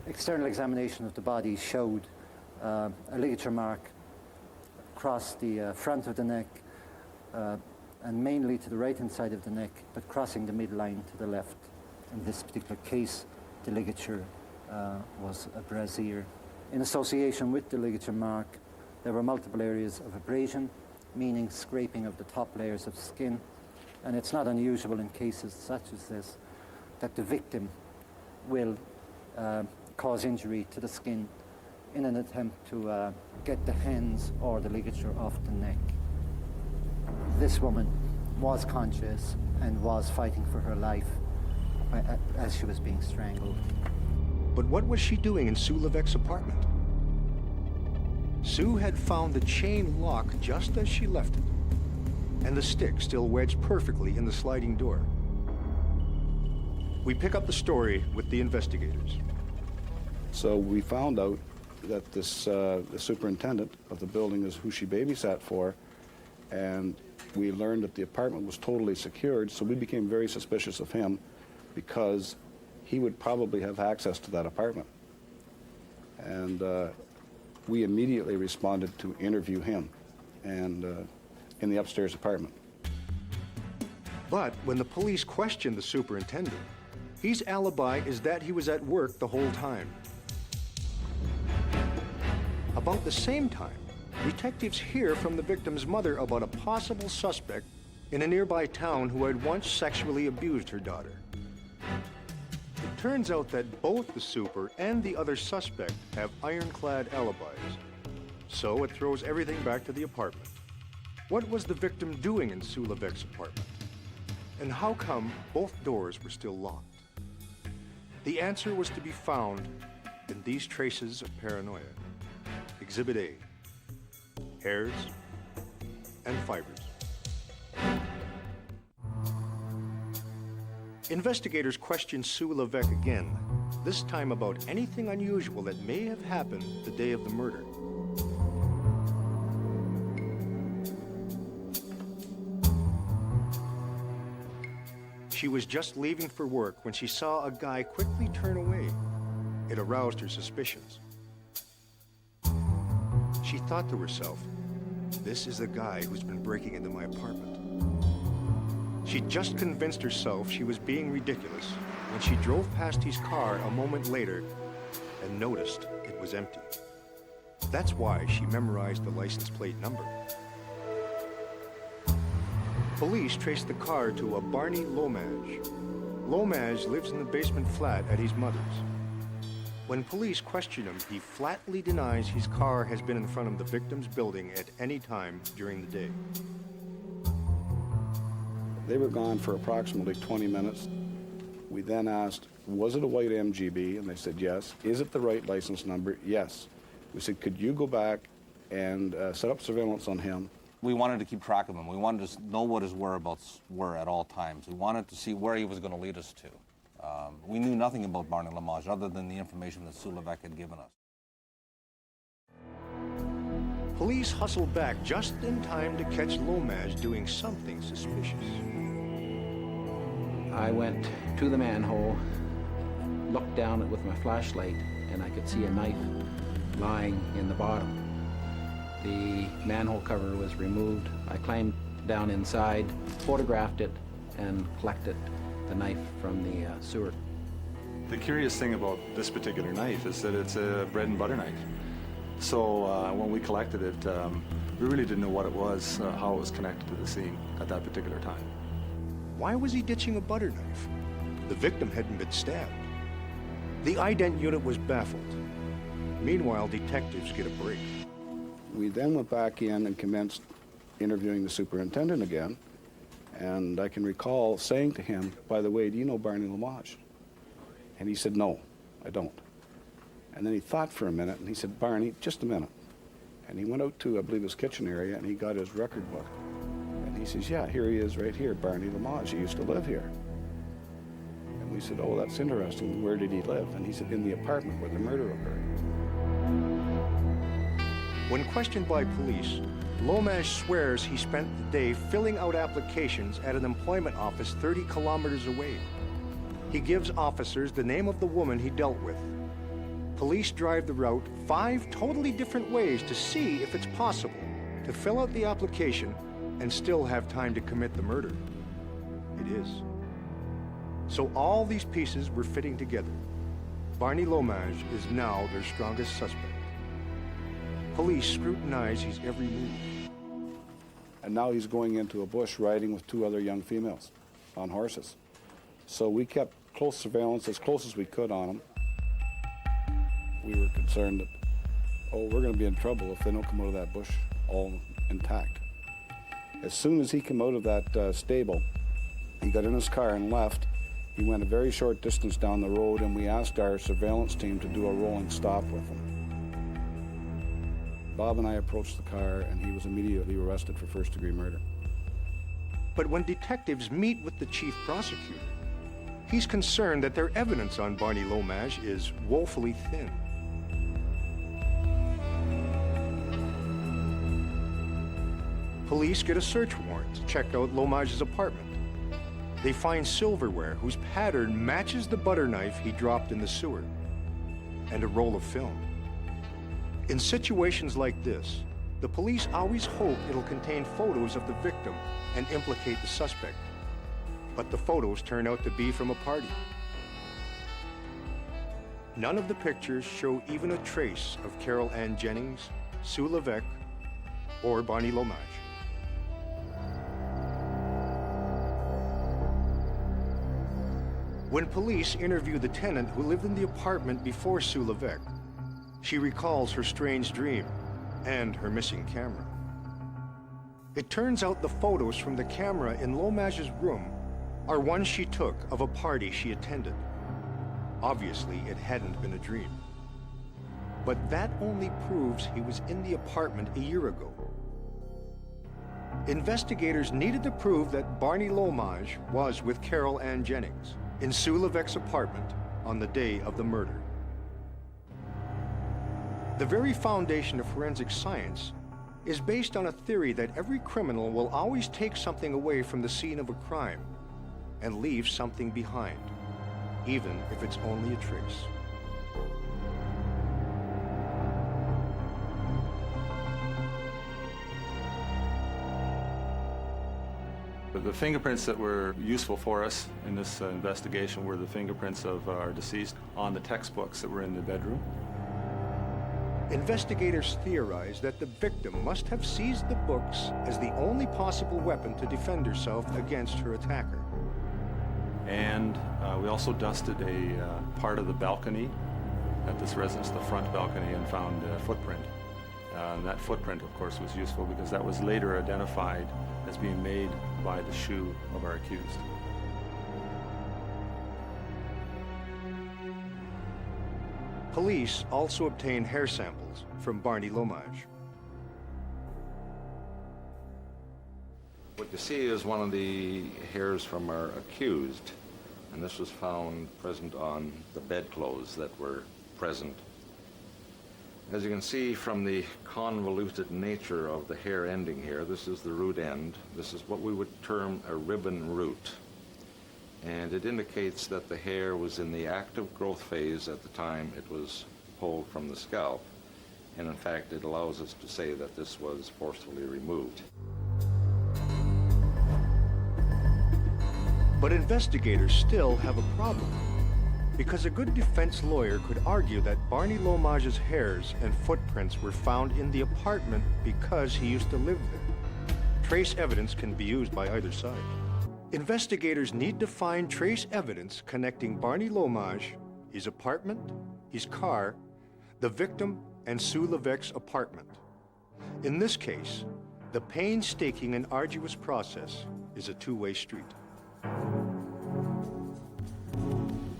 External examination of the body showed a ligature mark across the front of the neck and mainly to the right-hand side of the neck, but crossing the midline to the left. In this particular case, the ligature was a brassiere. In association with the ligature mark, there were multiple areas of abrasion, meaning scraping of the top layers of skin. And it's not unusual in cases such as this that the victim will cause injury to the skin in an attempt to get the hands or the ligature off the neck. This woman was conscious and was fighting for her life as she was being strangled. But what was she doing in Sue Levesque's apartment? Sue had found the chain lock just as she left it, and the stick still wedged perfectly in the sliding door. We pick up the story with the investigators. So we found out that this the superintendent of the building is who she babysat for, and we learned that the apartment was totally secured, so we became very suspicious of him because he would probably have access to that apartment. And we immediately responded to interview him and in the upstairs apartment. But when the police questioned the superintendent, his alibi is that he was at work the whole time. About the same time, detectives hear from the victim's mother about a possible suspect in a nearby town who had once sexually abused her daughter. It turns out that both the super and the other suspect have ironclad alibis, so it throws everything back to the apartment. What was the victim doing in Sue Levesque's apartment? And how come both doors were still locked? The answer was to be found in these traces of paranoia. Exhibit A, hairs and fibers. Investigators questioned Sue Levesque again, this time about anything unusual that may have happened the day of the murder. She was just leaving for work when she saw a guy quickly turn away. It aroused her suspicions. She thought to herself, this is the guy who's been breaking into my apartment. She just convinced herself she was being ridiculous when she drove past his car a moment later and noticed it was empty. That's why she memorized the license plate number. Police traced the car to a Barney Lomage. Lomage lives in the basement flat at his mother's. When police question him, he flatly denies his car has been in front of the victim's building at any time during the day. They were gone for approximately 20 minutes. We then asked, was it a white MGB? And they said yes. Is it the right license number? Yes. We said, could you go back and set up surveillance on him? We wanted to keep track of him. We wanted to know what his whereabouts were at all times. We wanted to see where he was going to lead us to. We knew nothing about Barney Lomage other than the information that Sue Levesque had given us. Police hustled back just in time to catch Lomage doing something suspicious. I went to the manhole, looked down it with my flashlight, and I could see a knife lying in the bottom. The manhole cover was removed. I climbed down inside, photographed it, and collected the knife from the sewer. The curious thing about this particular knife is that it's a bread and butter knife. So when we collected it, we really didn't know what it was, how it was connected to the scene at that particular time. Why was he ditching a butter knife? The victim hadn't been stabbed. The ident unit was baffled. Meanwhile, detectives get a break. We then went back in and commenced interviewing the superintendent again, and I can recall saying to him, by the way, do you know Barney Lamage? And he said, no, I don't. And then he thought for a minute, and he said, Barney, just a minute. And he went out to, I believe, his kitchen area, and he got his record book. And he says, yeah, here he is right here, Barney Lamage. He used to live here. And we said, oh, that's interesting. Where did he live? And he said, in the apartment where the murder occurred. When questioned by police, Lomage swears he spent the day filling out applications at an employment office 30 kilometers away. He gives officers the name of the woman he dealt with. Police drive the route 5 totally different ways to see if it's possible to fill out the application and still have time to commit the murder. It is. So all these pieces were fitting together. Barney Lomage is now their strongest suspect. Police scrutinize his every move. And now he's going into a bush riding with 2 other young females on horses. So we kept close surveillance, as close as we could on him. We were concerned that, oh, we're going to be in trouble if they don't come out of that bush all intact. As soon as he came out of that stable, he got in his car and left. He went a very short distance down the road, and we asked our surveillance team to do a rolling stop with him. Bob and I approached the car, and he was immediately arrested for first-degree murder. But when detectives meet with the chief prosecutor, he's concerned that their evidence on Barney Lomage is woefully thin. Police get a search warrant to check out Lomage's apartment. They find silverware whose pattern matches the butter knife he dropped in the sewer, and a roll of film. In situations like this, the police always hope it'll contain photos of the victim and implicate the suspect. But the photos turn out to be from a party. None of the pictures show even a trace of Carol Ann Jennings, Sue Levesque, or Barney Lomage. When police interview the tenant who lived in the apartment before Sue Levesque, she recalls her strange dream and her missing camera. It turns out the photos from the camera in Lomage's room are ones she took of a party she attended. Obviously, it hadn't been a dream. But that only proves he was in the apartment a year ago. Investigators needed to prove that Barney Lomage was with Carol Ann Jennings in Sue Levesque's apartment on the day of the murder. The very foundation of forensic science is based on a theory that every criminal will always take something away from the scene of a crime and leave something behind, even if it's only a trace. The fingerprints that were useful for us in this investigation were the fingerprints of our deceased on the textbooks that were in the bedroom. Investigators theorize that the victim must have seized the books as the only possible weapon to defend herself against her attacker. And we also dusted a part of the balcony at this residence, the front balcony, and found a footprint. And that footprint, of course, was useful because that was later identified as being made by the shoe of our accused. Police also obtained hair samples from Barney Lomage. What you see is one of the hairs from our accused, and this was found present on the bedclothes that were present. As you can see from the convoluted nature of the hair ending here, this is the root end. This is what we would term a ribbon root. And it indicates that the hair was in the active growth phase at the time it was pulled from the scalp. And in fact, it allows us to say that this was forcefully removed. But investigators still have a problem. Because a good defense lawyer could argue that Barney Lomage's hairs and footprints were found in the apartment because he used to live there. Trace evidence can be used by either side. Investigators need to find trace evidence connecting Barney Lomage, his apartment, his car, the victim, and Sue Levesque's apartment. In this case, the painstaking and arduous process is a two-way street.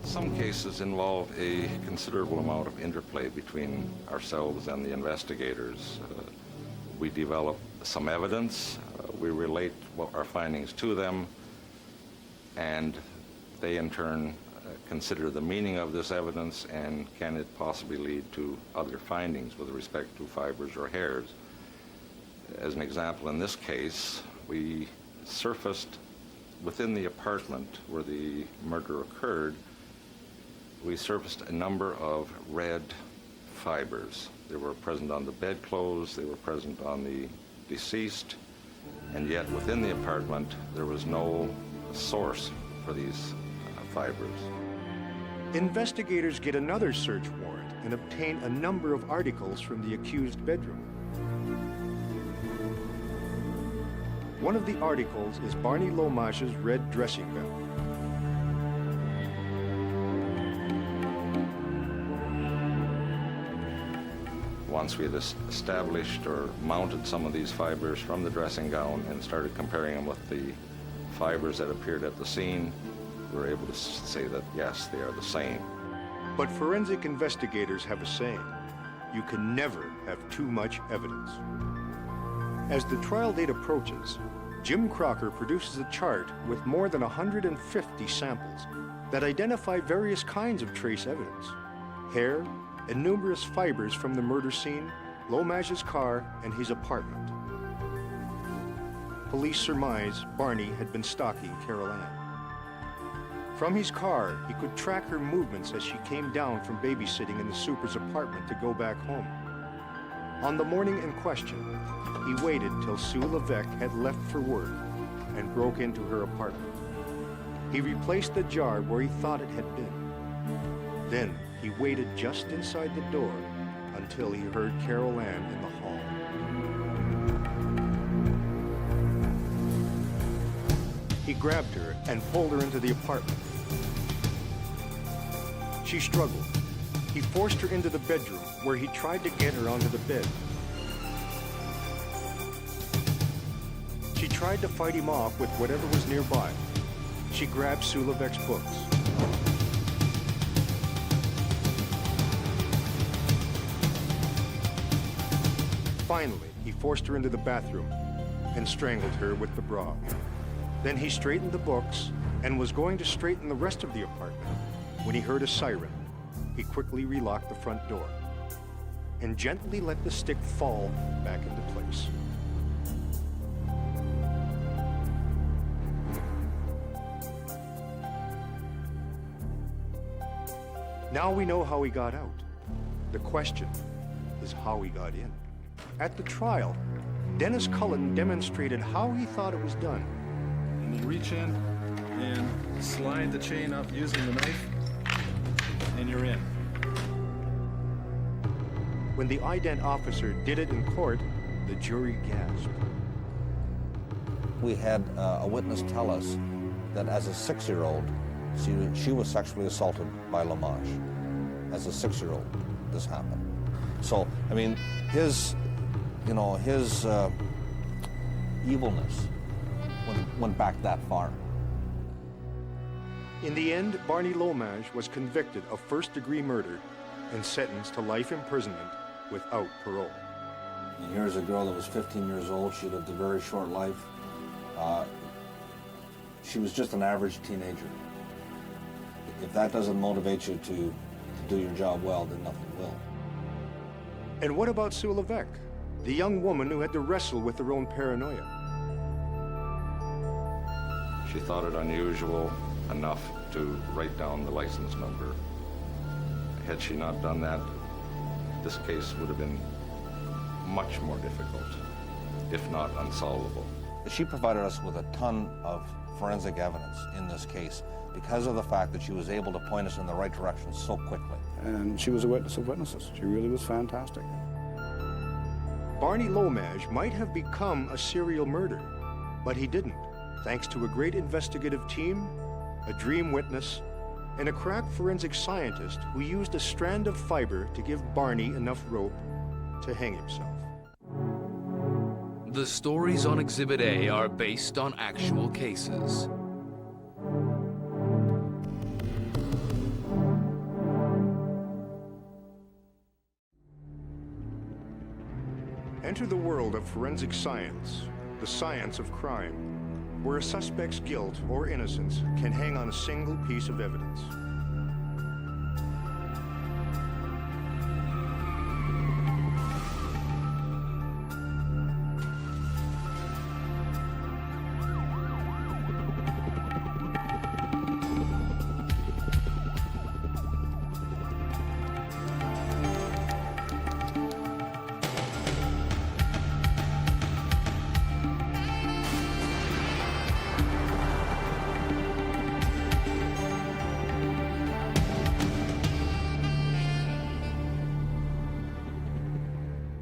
Some cases involve a considerable amount of interplay between ourselves and the investigators. We develop some evidence, we relate our findings to them, and they in turn consider the meaning of this evidence and can it possibly lead to other findings with respect to fibers or hairs. As an example, in this case, we surfaced within the apartment where the murder occurred, we surfaced a number of red fibers. They were present on the bedclothes, they were present on the deceased, and yet within the apartment there was no source for these fibers. Investigators get another search warrant and obtain a number of articles from the accused bedroom. One of the articles is Barney Lomage's red dressing gown. Once we had established or mounted some of these fibers from the dressing gown and started comparing them with the fibers that appeared at the scene, we were able to say that, yes, they are the same. But forensic investigators have a saying: you can never have too much evidence. As the trial date approaches, Jim Crocker produces a chart with more than 150 samples that identify various kinds of trace evidence: hair and numerous fibers from the murder scene, Lomage's car, and his apartment. Police surmise Barney had been stalking Carol Ann. From his car, he could track her movements as she came down from babysitting in the Supers' apartment to go back home. On the morning in question, he waited till Sue Levesque had left for work and broke into her apartment. He replaced the jar where he thought it had been. Then he waited just inside the door until he heard Carol Ann in the hall. He grabbed her and pulled her into the apartment. She struggled. He forced her into the bedroom, where he tried to get her onto the bed. She tried to fight him off with whatever was nearby. She grabbed Sue Levesque's books. Finally, he forced her into the bathroom and strangled her with the bra. Then he straightened the books and was going to straighten the rest of the apartment when he heard a siren. He quickly relocked the front door and gently let the stick fall back into place. Now we know how he got out. The question is how he got in. At the trial, Dennis Cullen demonstrated how he thought it was done. And you reach in and slide the chain up using the knife, and you're in. When the ident officer did it in court, the jury gasped. We had a witness tell us that as a 6-year-old, she was sexually assaulted by Lomage. As a 6-year-old, this happened. So, I mean, his evilness went back that far. In the end, Barney Lomage was convicted of first-degree murder and sentenced to life imprisonment without parole. And here's a girl that was 15 years old. She lived a very short life. She was just an average teenager. If that doesn't motivate you to do your job well, then nothing will. And what about Sue Levesque, the young woman who had to wrestle with her own paranoia? She thought it unusual enough to write down the license number. Had she not done that, this case would have been much more difficult, if not unsolvable. She provided us with a ton of forensic evidence in this case because of the fact that she was able to point us in the right direction so quickly. And she was a witness of witnesses. She really was fantastic. Barney Lomage might have become a serial murderer, but he didn't, thanks to a great investigative team, a dream witness, and a crack forensic scientist who used a strand of fiber to give Barney enough rope to hang himself. The stories on Exhibit A are based on actual cases. Enter the world of forensic science, the science of crime, where a suspect's guilt or innocence can hang on a single piece of evidence.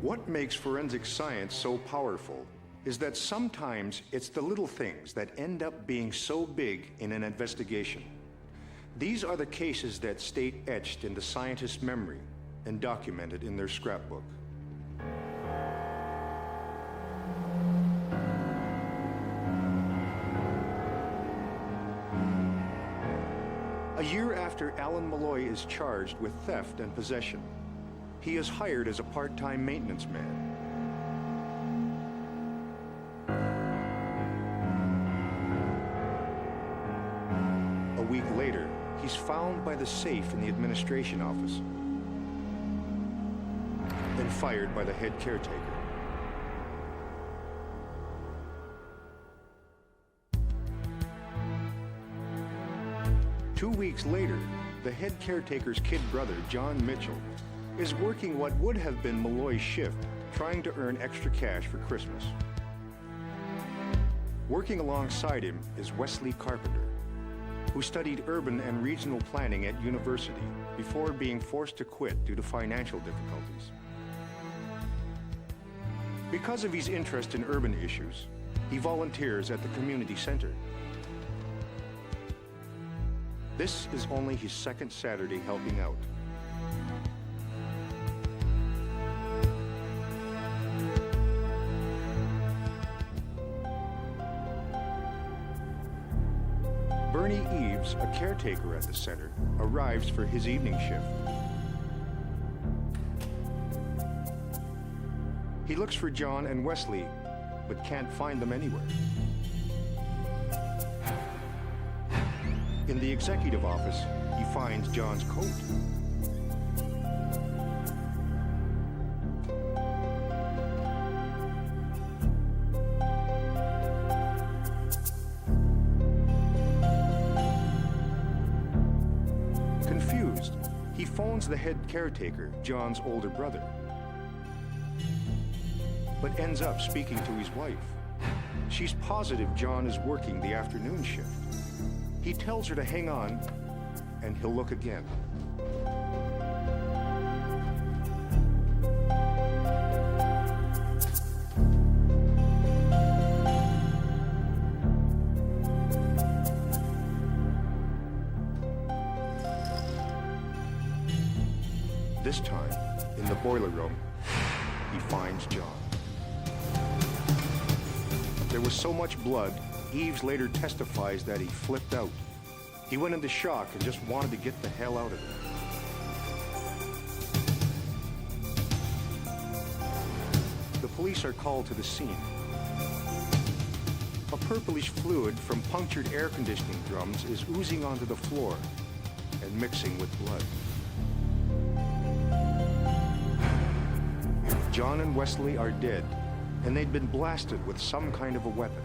What makes forensic science so powerful is that sometimes it's the little things that end up being so big in an investigation. These are the cases that stay etched in the scientist's memory and documented in their scrapbook. A year after Alan Malloy is charged with theft and possession, he is hired as a part-time maintenance man. A week later, he's found by the safe in the administration office and fired by the head caretaker. Two weeks later, the head caretaker's kid brother, John Mitchell, is working what would have been Malloy's shift, trying to earn extra cash for Christmas. Working alongside him is Wesley Carpenter, who studied urban and regional planning at university before being forced to quit due to financial difficulties. Because of his interest in urban issues, he volunteers at the community center. This is only his second Saturday helping out. Bernie Eves, a caretaker at the center, arrives for his evening shift. He looks for John and Wesley, but can't find them anywhere. In the executive office, he finds John's coat. Confused, he phones the head caretaker, John's older brother, but ends up speaking to his wife. She's positive John is working the afternoon shift. He tells her to hang on, and he'll look again. This time, in the boiler room, he finds John. There was so much blood, Eves later testifies that he flipped out. He went into shock and just wanted to get the hell out of there. The police are called to the scene. A purplish fluid from punctured air conditioning drums is oozing onto the floor and mixing with blood. John and Wesley are dead, and they'd been blasted with some kind of a weapon.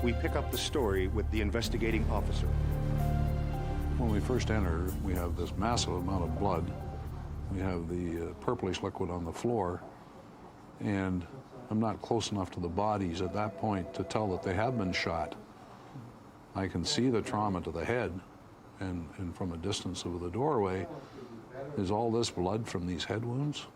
We pick up the story with the investigating officer. When we first enter, we have this massive amount of blood. We have the purplish liquid on the floor, and I'm not close enough to the bodies at that point to tell that they have been shot. I can see the trauma to the head, and from a distance of the doorway, is all this blood from these head wounds?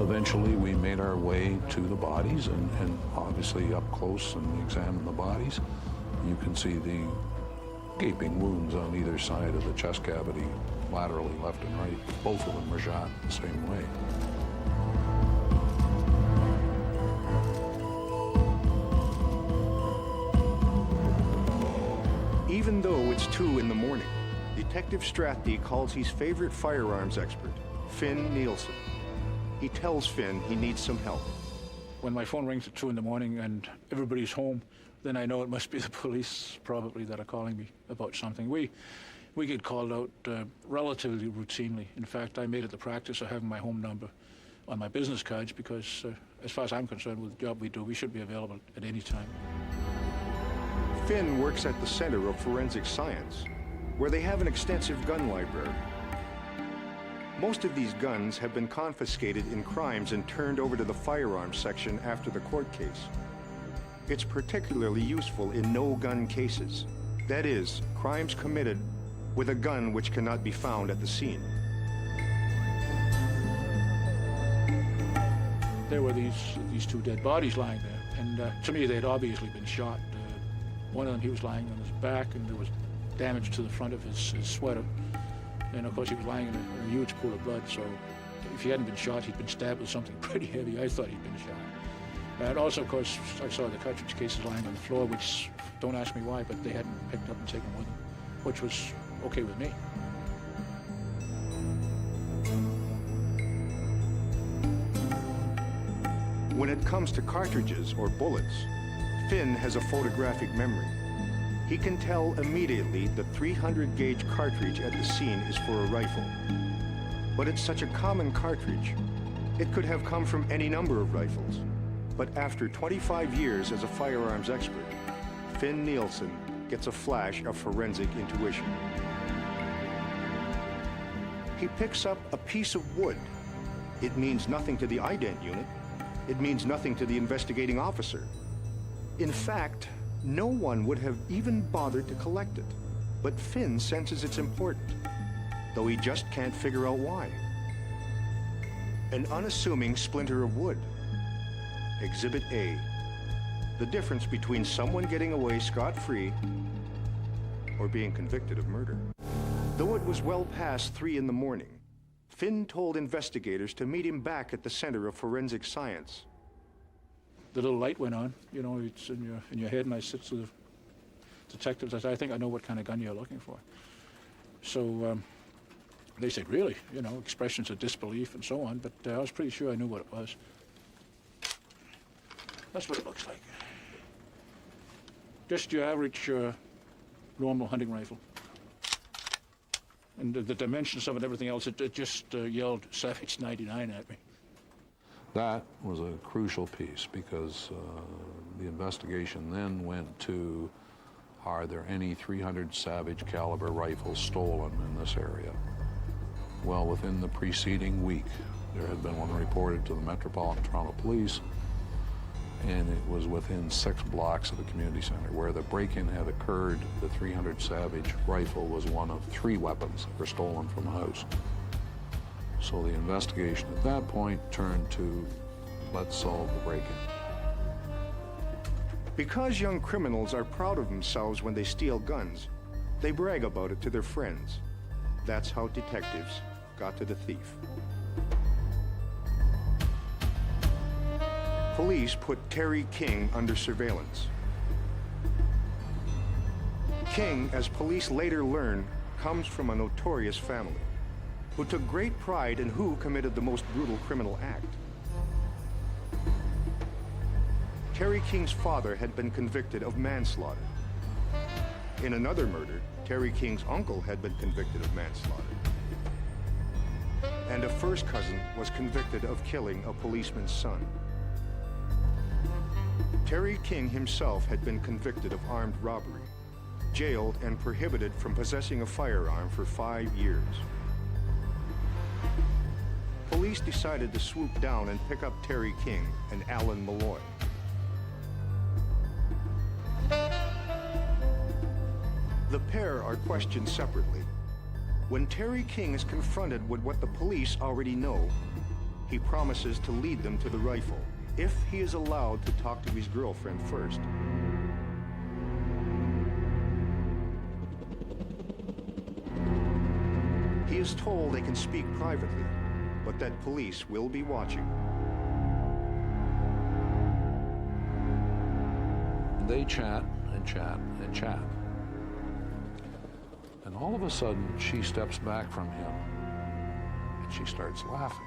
Eventually, we made our way to the bodies, and obviously up close and examined the bodies. You can see the gaping wounds on either side of the chest cavity, laterally, left and right. Both of them were shot the same way. Even though it's 2 in the morning, Detective Strathdee calls his favorite firearms expert, Finn Nielsen. He tells Finn he needs some help. When my phone rings at 2 in the morning and everybody's home, then I know it must be the police probably that are calling me about something. We get called out relatively routinely. In fact, I made it the practice of having my home number on my business cards because as far as I'm concerned with the job we do, we should be available at any time. Finn works at the Center of Forensic Science, where they have an extensive gun library. Most of these guns have been confiscated in crimes and turned over to the firearms section after the court case. It's particularly useful in no-gun cases. That is, crimes committed with a gun which cannot be found at the scene. There were these 2 dead bodies lying there, and to me they'd obviously been shot. One of them, he was lying on his back, and there was damage to the front of his sweater. And of course, he was lying in a huge pool of blood, so if he hadn't been shot, he'd been stabbed with something pretty heavy. I thought he'd been shot. And also, of course, I saw the cartridge cases lying on the floor, which, don't ask me why, but they hadn't picked up and taken with them, which was okay with me. When it comes to cartridges or bullets, Finn has a photographic memory. He can tell immediately the 300 gauge cartridge at the scene is for a rifle. But it's such a common cartridge, it could have come from any number of rifles. But after 25 years as a firearms expert, Finn Nielsen gets a flash of forensic intuition. He picks up a piece of wood. It means nothing to the ident unit. It means nothing to the investigating officer. In fact, no one would have even bothered to collect it. But Finn senses it's important, though he just can't figure out why. An unassuming splinter of wood. Exhibit A. The difference between someone getting away scot-free or being convicted of murder. Though it was well past 3 in the morning, Finn told investigators to meet him back at the Center of Forensic Science. The little light went on, you know, it's in your head, and I said to the detectives, I said, I think I know what kind of gun you're looking for. So they said, really? You know, expressions of disbelief and so on, but I was pretty sure I knew what it was. That's what it looks like. Just your average normal hunting rifle. And the dimensions of it and everything else, it just yelled Savage 99 at me. That was a crucial piece because the investigation then went to, are there any .300 Savage caliber rifles stolen in this area? Well, within the preceding week, there had been one reported to the Metropolitan Toronto Police, and it was within 6 blocks of the community center where the break-in had occurred. The .300 Savage rifle was one of 3 weapons that were stolen from the house. So the investigation at that point turned to, let's solve the break-in. Because young criminals are proud of themselves when they steal guns, they brag about it to their friends. That's how detectives got to the thief. Police put Terry King under surveillance. King, as police later learn, comes from a notorious family who took great pride in who committed the most brutal criminal act. Terry King's father had been convicted of manslaughter. In another murder, Terry King's uncle had been convicted of manslaughter. And a first cousin was convicted of killing a policeman's son. Terry King himself had been convicted of armed robbery, jailed and prohibited from possessing a firearm for 5 years. Police decided to swoop down and pick up Terry King and Alan Malloy. The pair are questioned separately. When Terry King is confronted with what the police already know, he promises to lead them to the rifle, if he is allowed to talk to his girlfriend first. He is told they can speak privately, but that police will be watching. They chat and chat and chat. And all of a sudden, she steps back from him and she starts laughing.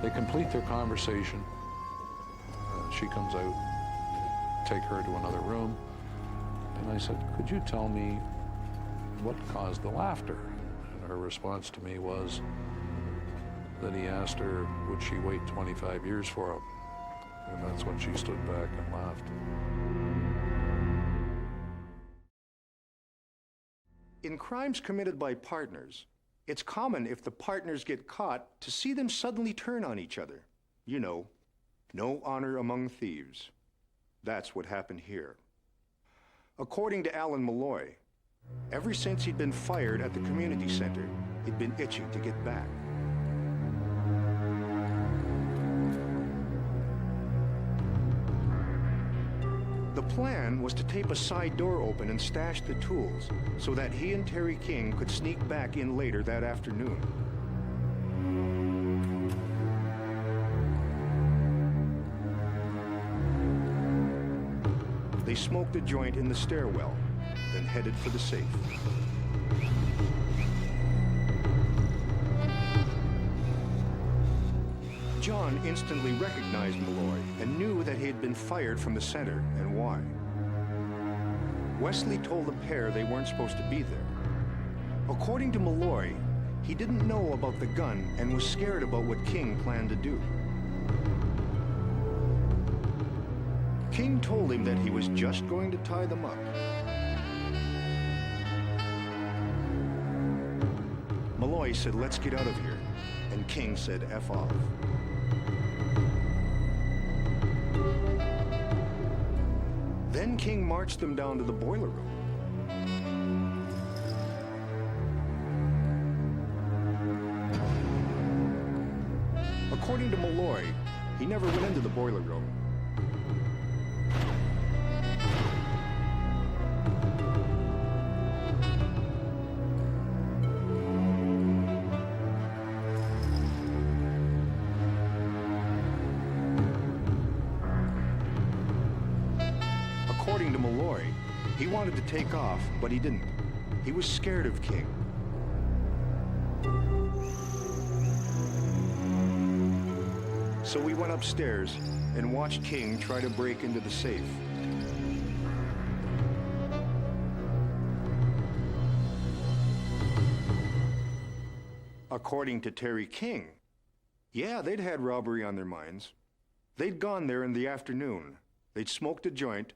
They complete their conversation. She comes out, take her to another room. And I said, could you tell me what caused the laughter? And her response to me was that he asked her, would she wait 25 years for him? And that's when she stood back and laughed. In crimes committed by partners, it's common if the partners get caught to see them suddenly turn on each other. You know, no honor among thieves. That's what happened here. According to Alan Malloy, ever since he'd been fired at the community center, he'd been itching to get back. The plan was to tape a side door open and stash the tools so that he and Terry King could sneak back in later that afternoon. They smoked a joint in the stairwell, then headed for the safe. John instantly recognized Malloy and knew that he had been fired from the center and why. Wesley told the pair they weren't supposed to be there. According to Malloy, he didn't know about the gun and was scared about what King planned to do. King told him that he was just going to tie them up. Malloy said, let's get out of here, and King said, F off. Then King marched them down to the boiler room. According to Malloy, he never went into the boiler room. According to Malloy, he wanted to take off, but he didn't. He was scared of King. So we went upstairs and watched King try to break into the safe. According to Terry King, yeah, they'd had robbery on their minds. They'd gone there in the afternoon. They'd smoked a joint,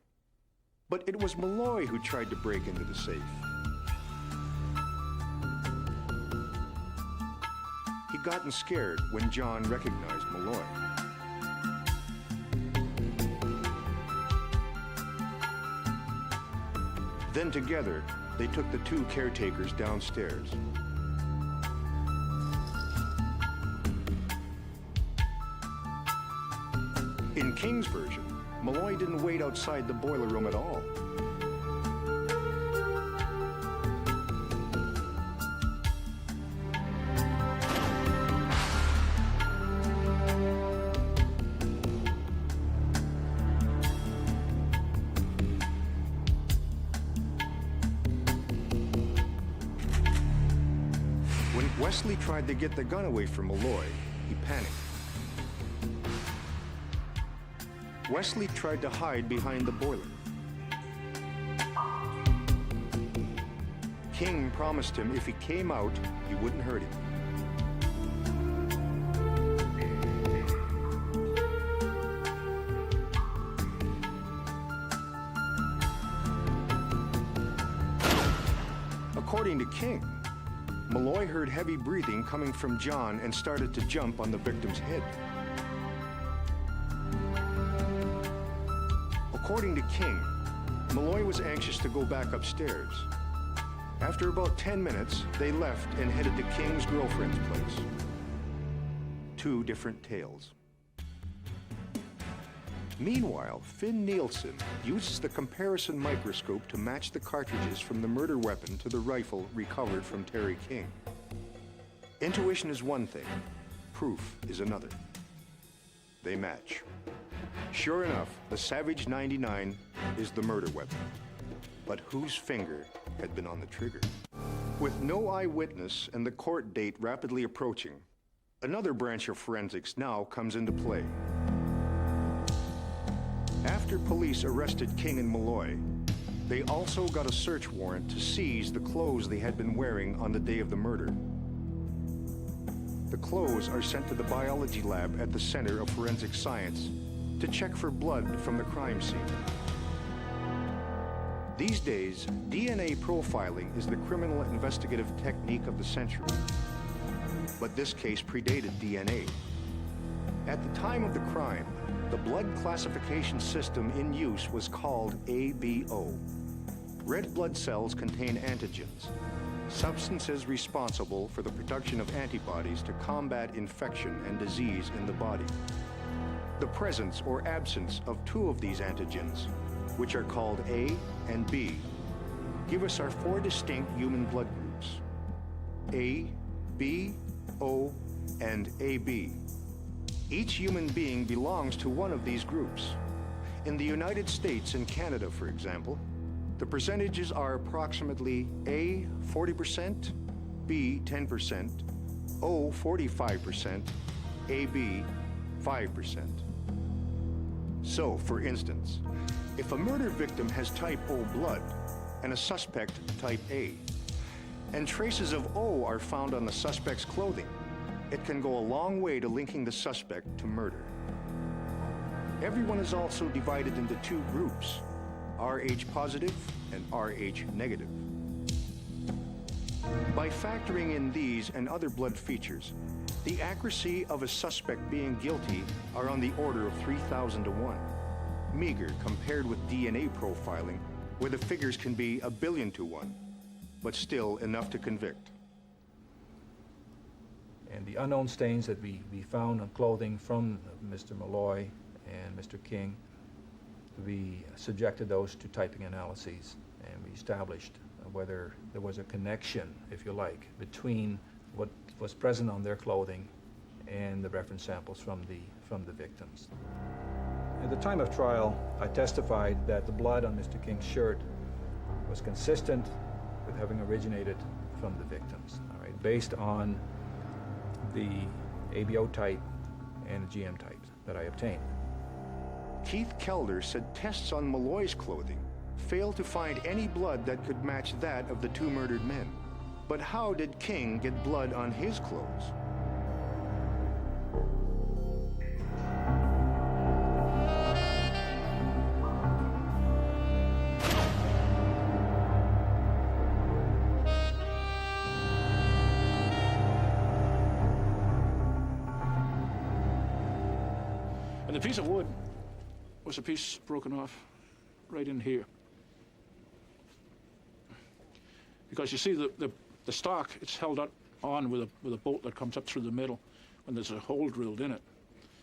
but it was Malloy who tried to break into the safe. He'd gotten scared when John recognized Malloy. Then together, they took the two caretakers downstairs. In King's version, Malloy didn't wait outside the boiler room at all. When Wesley tried to get the gun away from Malloy, he panicked. Wesley tried to hide behind the boiler. King promised him if he came out, he wouldn't hurt him. According to King, Malloy heard heavy breathing coming from John and started to jump on the victim's head. According to King, Malloy was anxious to go back upstairs. After about 10 minutes, they left and headed to King's girlfriend's place. Two different tales. Meanwhile, Finn Nielsen uses the comparison microscope to match the cartridges from the murder weapon to the rifle recovered from Terry King. Intuition is one thing, proof is another. They match. Sure enough, the Savage 99 is the murder weapon. But whose finger had been on the trigger? With no eyewitness and the court date rapidly approaching, another branch of forensics now comes into play. After police arrested King and Malloy, they also got a search warrant to seize the clothes they had been wearing on the day of the murder. The clothes are sent to the biology lab at the Center of Forensic Science to check for blood from the crime scene. These days, DNA profiling is the criminal investigative technique of the century. But this case predated DNA. At the time of the crime, the blood classification system in use was called ABO. Red blood cells contain antigens, substances responsible for the production of antibodies to combat infection and disease in the body. The presence or absence of two of these antigens, which are called A and B, give us our four distinct human blood groups: A, B, O, and AB. Each human being belongs to one of these groups. In the United States and Canada, for example, the percentages are approximately A, 40%, B, 10%, O, 45%, AB, 5%. So, for instance, if a murder victim has type O blood and a suspect type A, and traces of O are found on the suspect's clothing, it can go a long way to linking the suspect to murder. Everyone is also divided into two groups, Rh positive and Rh negative. By factoring in these and other blood features, the accuracy of a suspect being guilty are on the order of 3,000 to 1. Meager compared with DNA profiling, where the figures can be 1 billion to 1, but still enough to convict. And the unknown stains that we found on clothing from Mr. Malloy and Mr. King, we subjected those to typing analyses, and we established whether there was a connection, if you like, between what was present on their clothing and the reference samples from the victims. At the time of trial, I testified that the blood on Mr. King's shirt was consistent with having originated from the victims, all right, based on the ABO type and the GM type that I obtained. Keith Kelder said tests on Malloy's clothing failed to find any blood that could match that of the two murdered men. But how did King get blood on his clothes? And the piece of wood was a piece broken off right in here. Because you see the stock, it's held up on with a bolt that comes up through the middle when there's a hole drilled in it.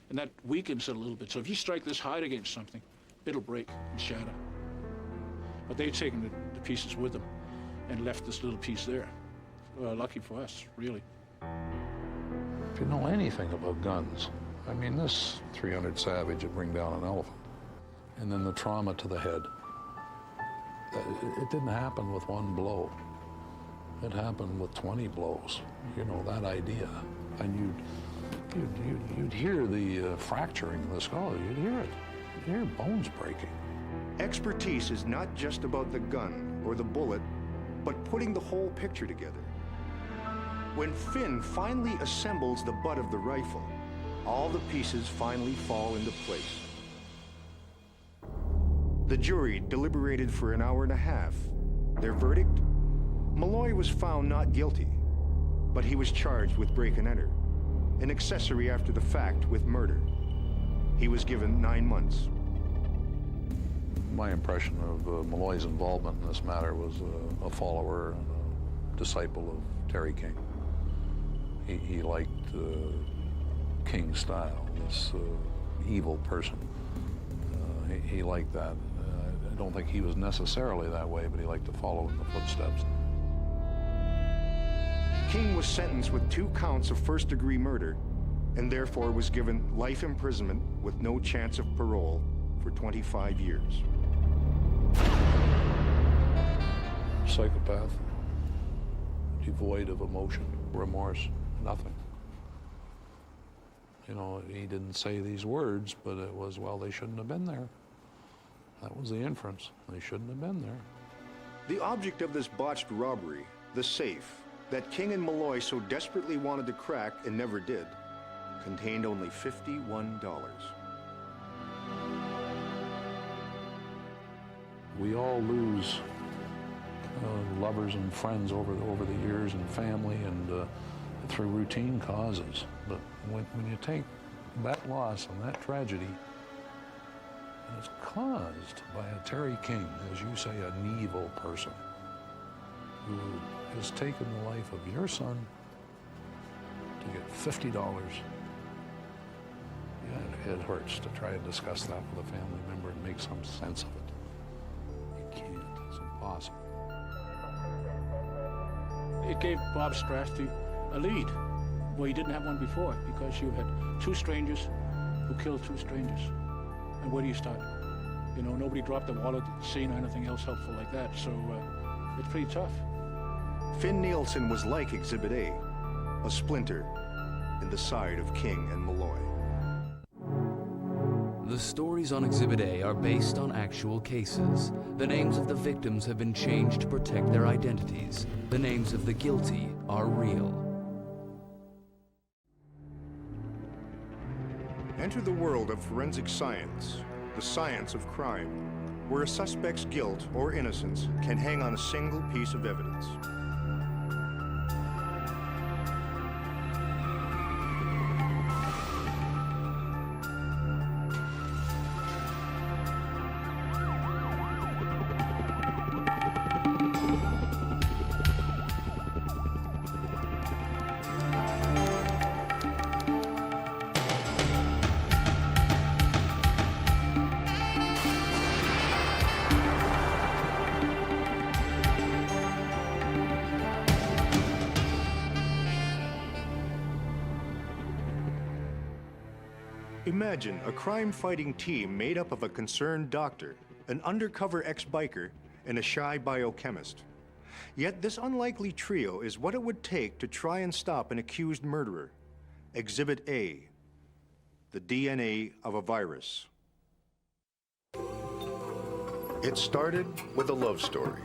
And that weakens it a little bit. So if you strike this hide against something, it'll break and shatter. But they've taken the pieces with them and left this little piece there. Lucky for us, really. If you know anything about guns, I mean, this 300 Savage would bring down an elephant. And then the trauma to the head. It didn't happen with one blow. It happened with 20 blows. You know, that idea. And you'd hear the fracturing of the skull. You'd hear it. You'd hear bones breaking. Expertise is not just about the gun or the bullet, but putting the whole picture together. When Finn finally assembles the butt of the rifle, all the pieces finally fall into place. The jury deliberated for an hour and a half. Their verdict? Malloy was found not guilty, but he was charged with break and enter, an accessory after the fact with murder. He was given 9 months. My impression of Malloy's involvement in this matter was a follower and a disciple of Terry King. He liked King's style, this evil person. He liked that. I don't think he was necessarily that way, but he liked to follow in the footsteps. King was sentenced with 2 counts of first-degree murder and therefore was given life imprisonment with no chance of parole for 25 years. Psychopath, devoid of emotion, remorse, nothing. You know, he didn't say these words, but it was, well, they shouldn't have been there. That was the inference. They shouldn't have been there. The object of this botched robbery, the safe, that King and Malloy so desperately wanted to crack and never did, contained only $51. We all lose lovers and friends over the years, and family, and through routine causes. But when you take that loss and that tragedy, and it's caused by a Terry King, as you say, an evil person, who has taken the life of your son to get $50. Yeah, it hurts to try to discuss that with a family member and make some sense of it. You can't. It's impossible. It gave Bob Strasty a lead where he didn't have one before, because you had 2 strangers who killed 2 strangers. And where do you start? You know, nobody dropped the wallet at the scene or anything else helpful like that, so it's pretty tough. Finn Nielsen was like Exhibit A, a splinter in the side of King and Malloy. The stories on Exhibit A are based on actual cases. The names of the victims have been changed to protect their identities. The names of the guilty are real. Enter the world of forensic science, the science of crime, where a suspect's guilt or innocence can hang on a single piece of evidence. Imagine a crime-fighting team made up of a concerned doctor, an undercover ex-biker, and a shy biochemist. Yet this unlikely trio is what it would take to try and stop an accused murderer. Exhibit A, the DNA of a virus. It started with a love story.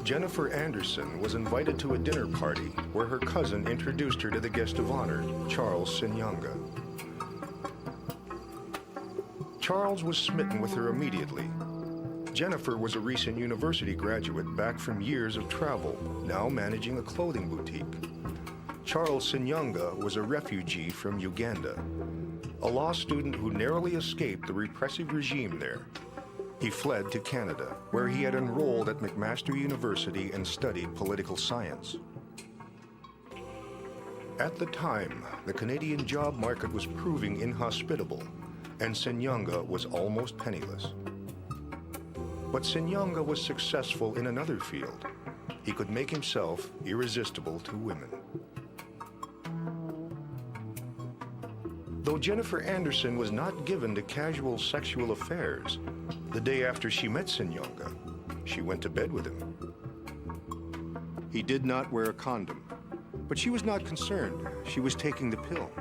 Jennifer Anderson was invited to a dinner party where her cousin introduced her to the guest of honor, Charles Sinyanga. Charles was smitten with her immediately. Jennifer was a recent university graduate back from years of travel, now managing a clothing boutique. Charles Sinyanga was a refugee from Uganda, a law student who narrowly escaped the repressive regime there. He fled to Canada, where he had enrolled at McMaster University and studied political science. At the time, the Canadian job market was proving inhospitable, and Sinyanga was almost penniless. But Sinyanga was successful in another field. He could make himself irresistible to women. Though Jennifer Anderson was not given to casual sexual affairs, the day after she met Sinyanga, she went to bed with him. He did not wear a condom, but she was not concerned. She was taking the pill.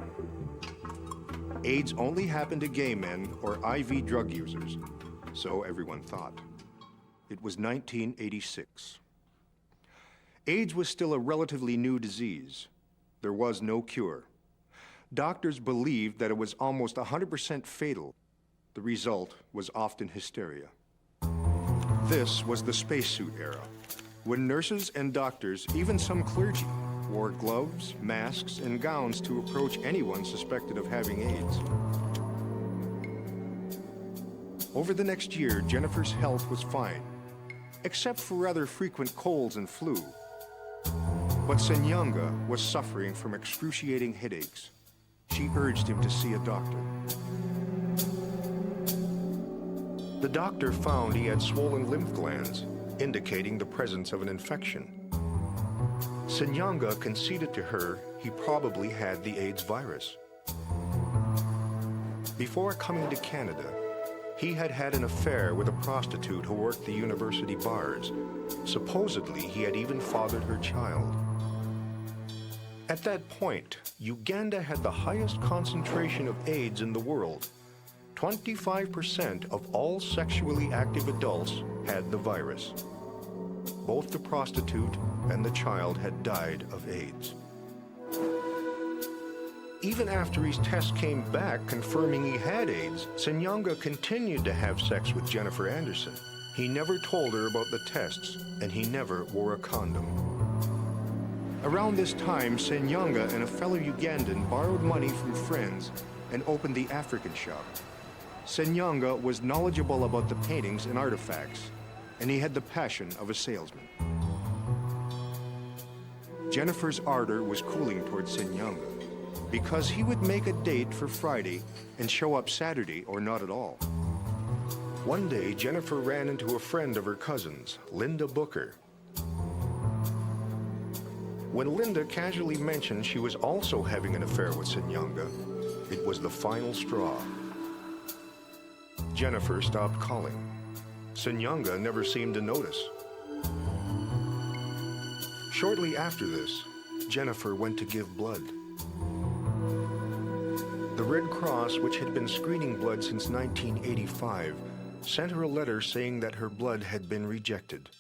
AIDS only happened to gay men or IV drug users, so everyone thought. It was 1986. AIDS was still a relatively new disease. There was no cure. Doctors believed that it was almost 100% fatal. The result was often hysteria. This was the spacesuit era, when nurses and doctors, even some clergy, wore gloves, masks, and gowns to approach anyone suspected of having AIDS. Over the next year, Jennifer's health was fine, except for rather frequent colds and flu. But Senyanga was suffering from excruciating headaches. She urged him to see a doctor. The doctor found he had swollen lymph glands, indicating the presence of an infection. Senyanga conceded to her he probably had the AIDS virus. Before coming to Canada, he had had an affair with a prostitute who worked the university bars. Supposedly, he had even fathered her child. At that point, Uganda had the highest concentration of AIDS in the world. 25% of all sexually active adults had the virus. Both the prostitute and the child had died of AIDS. Even after his tests came back confirming he had AIDS, Senyanga continued to have sex with Jennifer Anderson. He never told her about the tests, and he never wore a condom. Around this time, Senyanga and a fellow Ugandan borrowed money from friends and opened the African shop. Senyanga was knowledgeable about the paintings and artifacts, and he had the passion of a salesman. Jennifer's ardor was cooling towards Senyanga, because he would make a date for Friday and show up Saturday or not at all. One day, Jennifer ran into a friend of her cousin's, Linda Booker. When Linda casually mentioned she was also having an affair with Senyanga, it was the final straw. Jennifer stopped calling. Senyanga never seemed to notice. Shortly after this, Jennifer went to give blood. The Red Cross, which had been screening blood since 1985, sent her a letter saying that her blood had been rejected.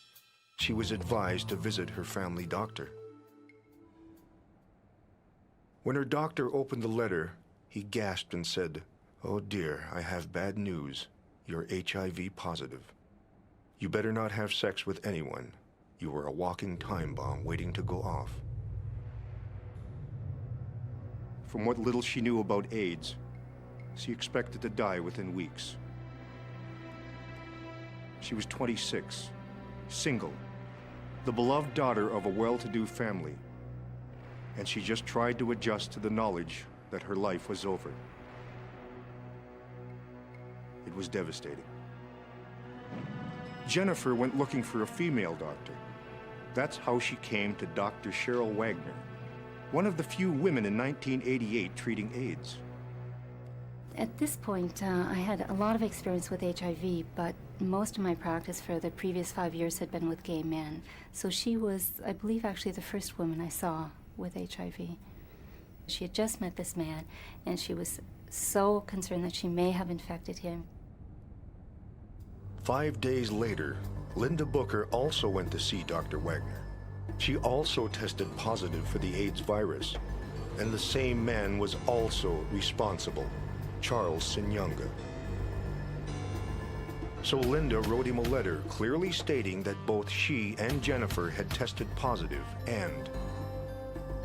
She was advised to visit her family doctor. When her doctor opened the letter, he gasped and said, "Oh dear, I have bad news. You're HIV positive. You better not have sex with anyone. You are a walking time bomb waiting to go off." From what little she knew about AIDS, she expected to die within weeks. She was 26, single, the beloved daughter of a well-to-do family, and she just tried to adjust to the knowledge that her life was over. It was devastating. Jennifer went looking for a female doctor. That's how she came to Dr. Cheryl Wagner, one of the few women in 1988 treating AIDS. At this point, I had a lot of experience with HIV, but most of my practice for the previous 5 years had been with gay men. So she was, I believe, actually the first woman I saw with HIV. She had just met this man, and she was so concerned that she may have infected him. 5 days later, Linda Booker also went to see Dr. Wagner. She also tested positive for the AIDS virus, and the same man was also responsible, Charles Senyanga. So Linda wrote him a letter clearly stating that both she and Jennifer had tested positive, and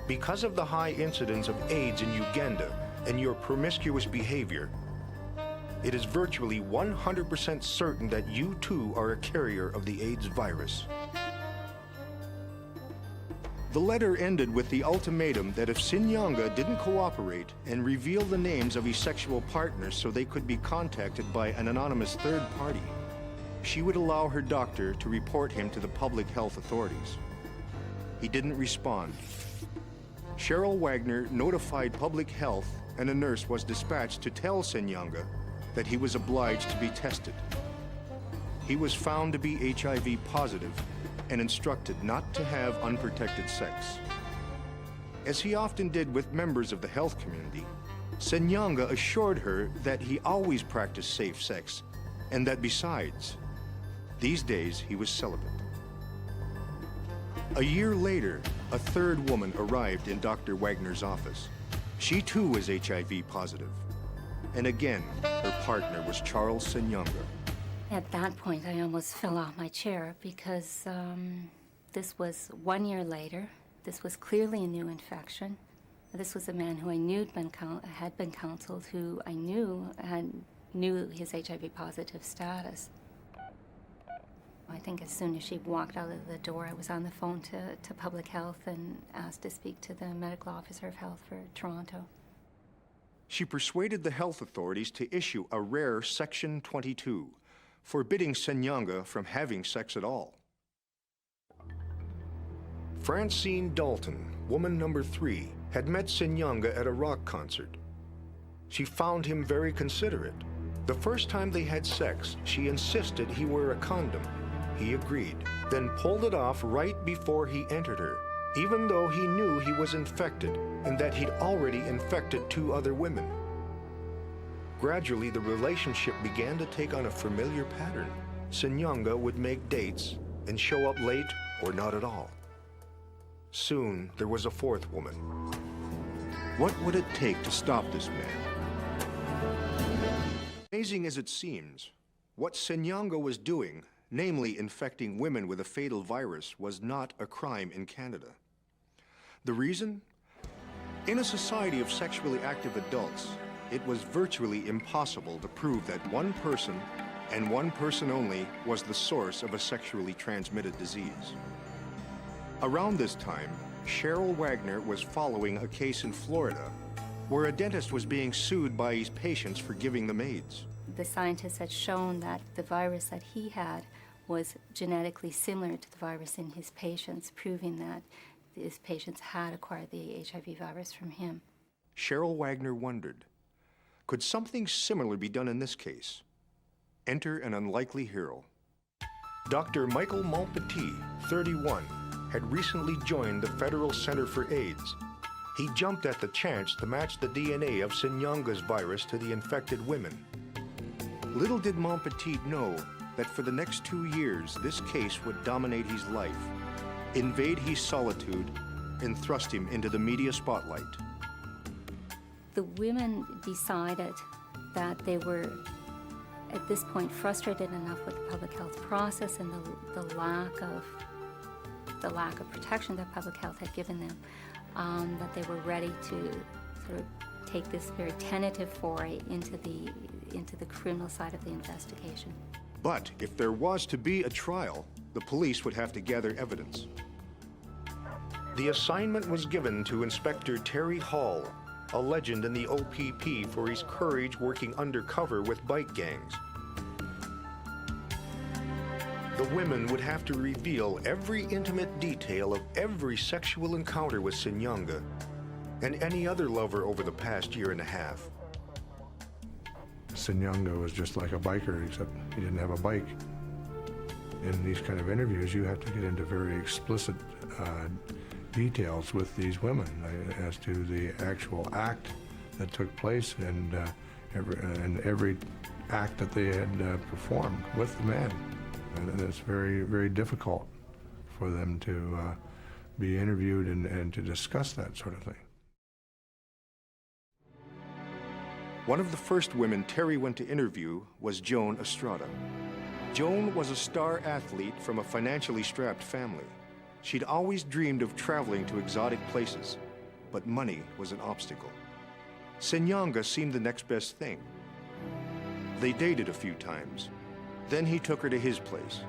because of the high incidence of AIDS in Uganda and your promiscuous behavior, it is virtually 100% certain that you too are a carrier of the AIDS virus. The letter ended with the ultimatum that if Senyanga didn't cooperate and reveal the names of his sexual partners so they could be contacted by an anonymous third party, she would allow her doctor to report him to the public health authorities. He didn't respond. Cheryl Wagner notified public health, and a nurse was dispatched to tell Senyanga that he was obliged to be tested. He was found to be HIV positive and instructed not to have unprotected sex. As he often did with members of the health community, Senyanga assured her that he always practiced safe sex, and that besides, these days he was celibate. A year later, a third woman arrived in Dr. Wagner's office. She too was HIV positive, and again, her partner was Charles Senyanga. At that point, I almost fell off my chair because this was 1 year later. This was clearly a new infection. This was a man who I knew had been counseled, who I knew had knew his HIV positive status. I think as soon as she walked out of the door, I was on the phone to public health and asked to speak to the medical officer of health for Toronto. She persuaded the health authorities to issue a rare Section 22, forbidding Senyanga from having sex at all. Francine Dalton, woman number 3, had met Senyanga at a rock concert. She found him very considerate. The first time they had sex, she insisted he wear a condom. He agreed, then pulled it off right before he entered her, even though he knew he was infected and that he'd already infected 2 other women. Gradually, the relationship began to take on a familiar pattern. Senyanga would make dates and show up late or not at all. Soon, there was a 4th woman. What would it take to stop this man? Amazing as it seems, what Senyanga was doing, namely infecting women with a fatal virus, was not a crime in Canada. The reason? In a society of sexually active adults, it was virtually impossible to prove that one person, and one person only, was the source of a sexually transmitted disease. Around this time, Cheryl Wagner was following a case in Florida where a dentist was being sued by his patients for giving them AIDS. The scientists had shown that the virus that he had was genetically similar to the virus in his patients, proving that his patients had acquired the HIV virus from him. Cheryl Wagner wondered, could something similar be done in this case? Enter an unlikely hero. Dr. Michael Montpetit, 31, had recently joined the Federal Center for AIDS. He jumped at the chance to match the DNA of Senyanga's virus to the infected women. Little did Montpetit know that for the next 2 years, this case would dominate his life, invade his solitude, and thrust him into the media spotlight. The women decided that they were, at this point, frustrated enough with the public health process and the lack of protection that public health had given them, that they were ready to sort of take this very tentative foray into the criminal side of the investigation. But if there was to be a trial, the police would have to gather evidence. The assignment was given to Inspector Terry Hall, a legend in the OPP for his courage working undercover with bike gangs. The women would have to reveal every intimate detail of every sexual encounter with Senyanga and any other lover over the past year and a half. Senyanga was just like a biker, except he didn't have a bike. In these kind of interviews, you have to get into very explicit details with these women as to the actual act that took place and every act that they had performed with the man. And it's very, very difficult for them to be interviewed and to discuss that sort of thing. One of the first women Terry went to interview was Joan Estrada. Joan was a star athlete from a financially strapped family. She'd always dreamed of traveling to exotic places, but money was an obstacle. Senyanga seemed the next best thing. They dated a few times. Then he took her to his place.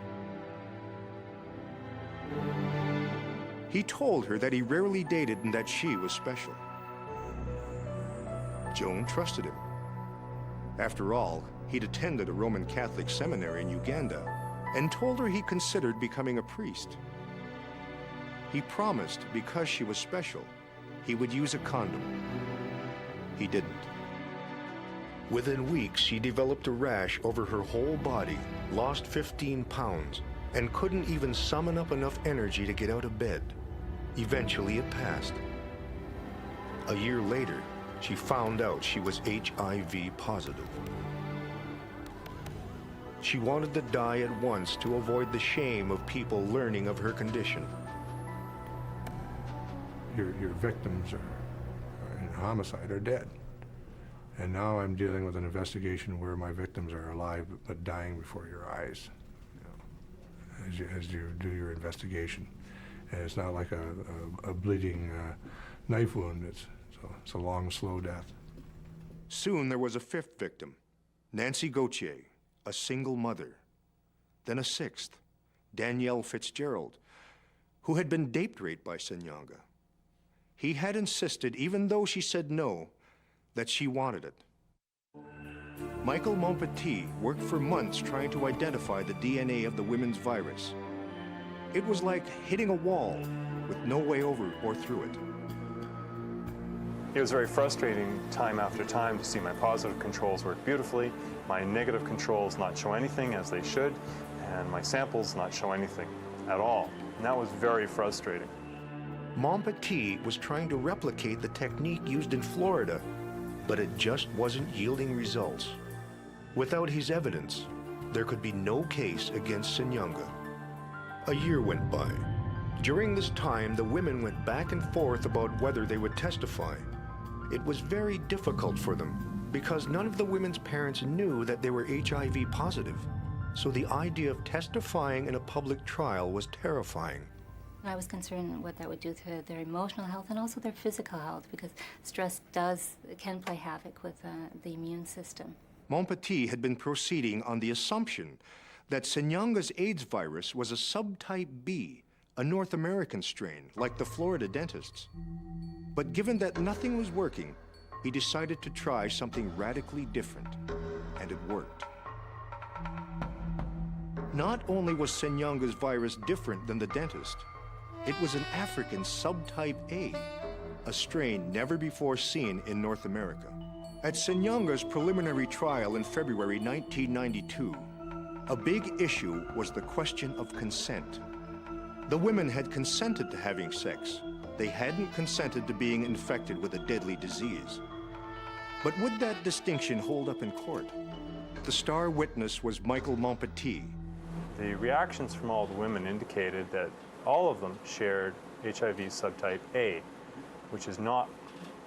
He told her that he rarely dated and that she was special. Joan trusted him. After all, he'd attended a Roman Catholic seminary in Uganda and told her he considered becoming a priest. He promised, because she was special, he would use a condom. He didn't. Within weeks, she developed a rash over her whole body, lost 15 pounds, and couldn't even summon up enough energy to get out of bed. Eventually, it passed. A year later, she found out she was HIV positive. She wanted to die at once to avoid the shame of people learning of her condition. Your victims are in homicide are dead. And now I'm dealing with an investigation where my victims are alive but dying before your eyes, you know, as you do your investigation. And it's not like a bleeding knife wound. It's a long, slow death. Soon there was a 5th victim. Nancy Gauthier, a single mother. Then a sixth, Danielle Fitzgerald, who had been date raped by Senyanga. He had insisted, even though she said no, that she wanted it. Michael Montpetit worked for months trying to identify the DNA of the women's virus. It was like hitting a wall with no way over or through it. It was very frustrating time after time to see my positive controls work beautifully, my negative controls not show anything as they should, and my samples not show anything at all. And that was very frustrating. Montpetit was trying to replicate the technique used in Florida, but it just wasn't yielding results. Without his evidence, there could be no case against Senyanga. A year went by. During this time, the women went back and forth about whether they would testify. It was very difficult for them because none of the women's parents knew that they were HIV positive. So the idea of testifying in a public trial was terrifying. I was concerned what that would do to their emotional health and also their physical health, because stress can play havoc with the immune system. Montpetit had been proceeding on the assumption that Senyanga's AIDS virus was a subtype B, a North American strain, like the Florida dentists. But given that nothing was working, he decided to try something radically different, and it worked. Not only was Senyanga's virus different than the dentist, it was an African subtype A, a strain never before seen in North America. At Senyanga's preliminary trial in February 1992, a big issue was the question of consent. The women had consented to having sex. They hadn't consented to being infected with a deadly disease. But would that distinction hold up in court? The star witness was Michael Montpetit. The reactions from all the women indicated that all of them shared HIV subtype A, which is not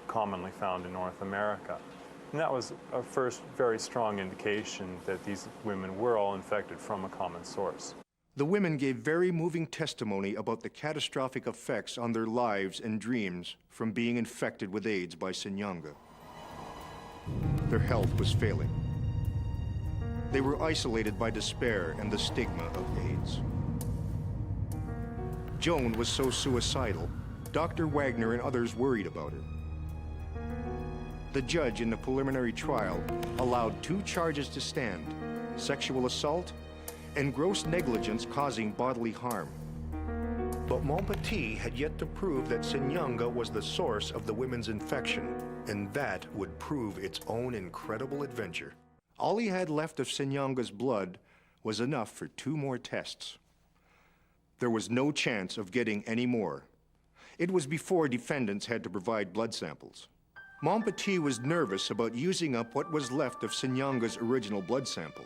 commonly found in North America. And that was a first very strong indication that these women were all infected from a common source. The women gave very moving testimony about the catastrophic effects on their lives and dreams from being infected with AIDS by Senyanga. Their health was failing. They were isolated by despair and the stigma of AIDS. Joan was so suicidal, Dr. Wagner and others worried about her. The judge in the preliminary trial allowed 2 charges to stand: sexual assault and gross negligence causing bodily harm. But Montpetit had yet to prove that Senyanga was the source of the women's infection, and that would prove its own incredible adventure. All he had left of Senyanga's blood was enough for 2 more tests. There was no chance of getting any more. It was before defendants had to provide blood samples. Montpetit was nervous about using up what was left of Senyanga's original blood sample.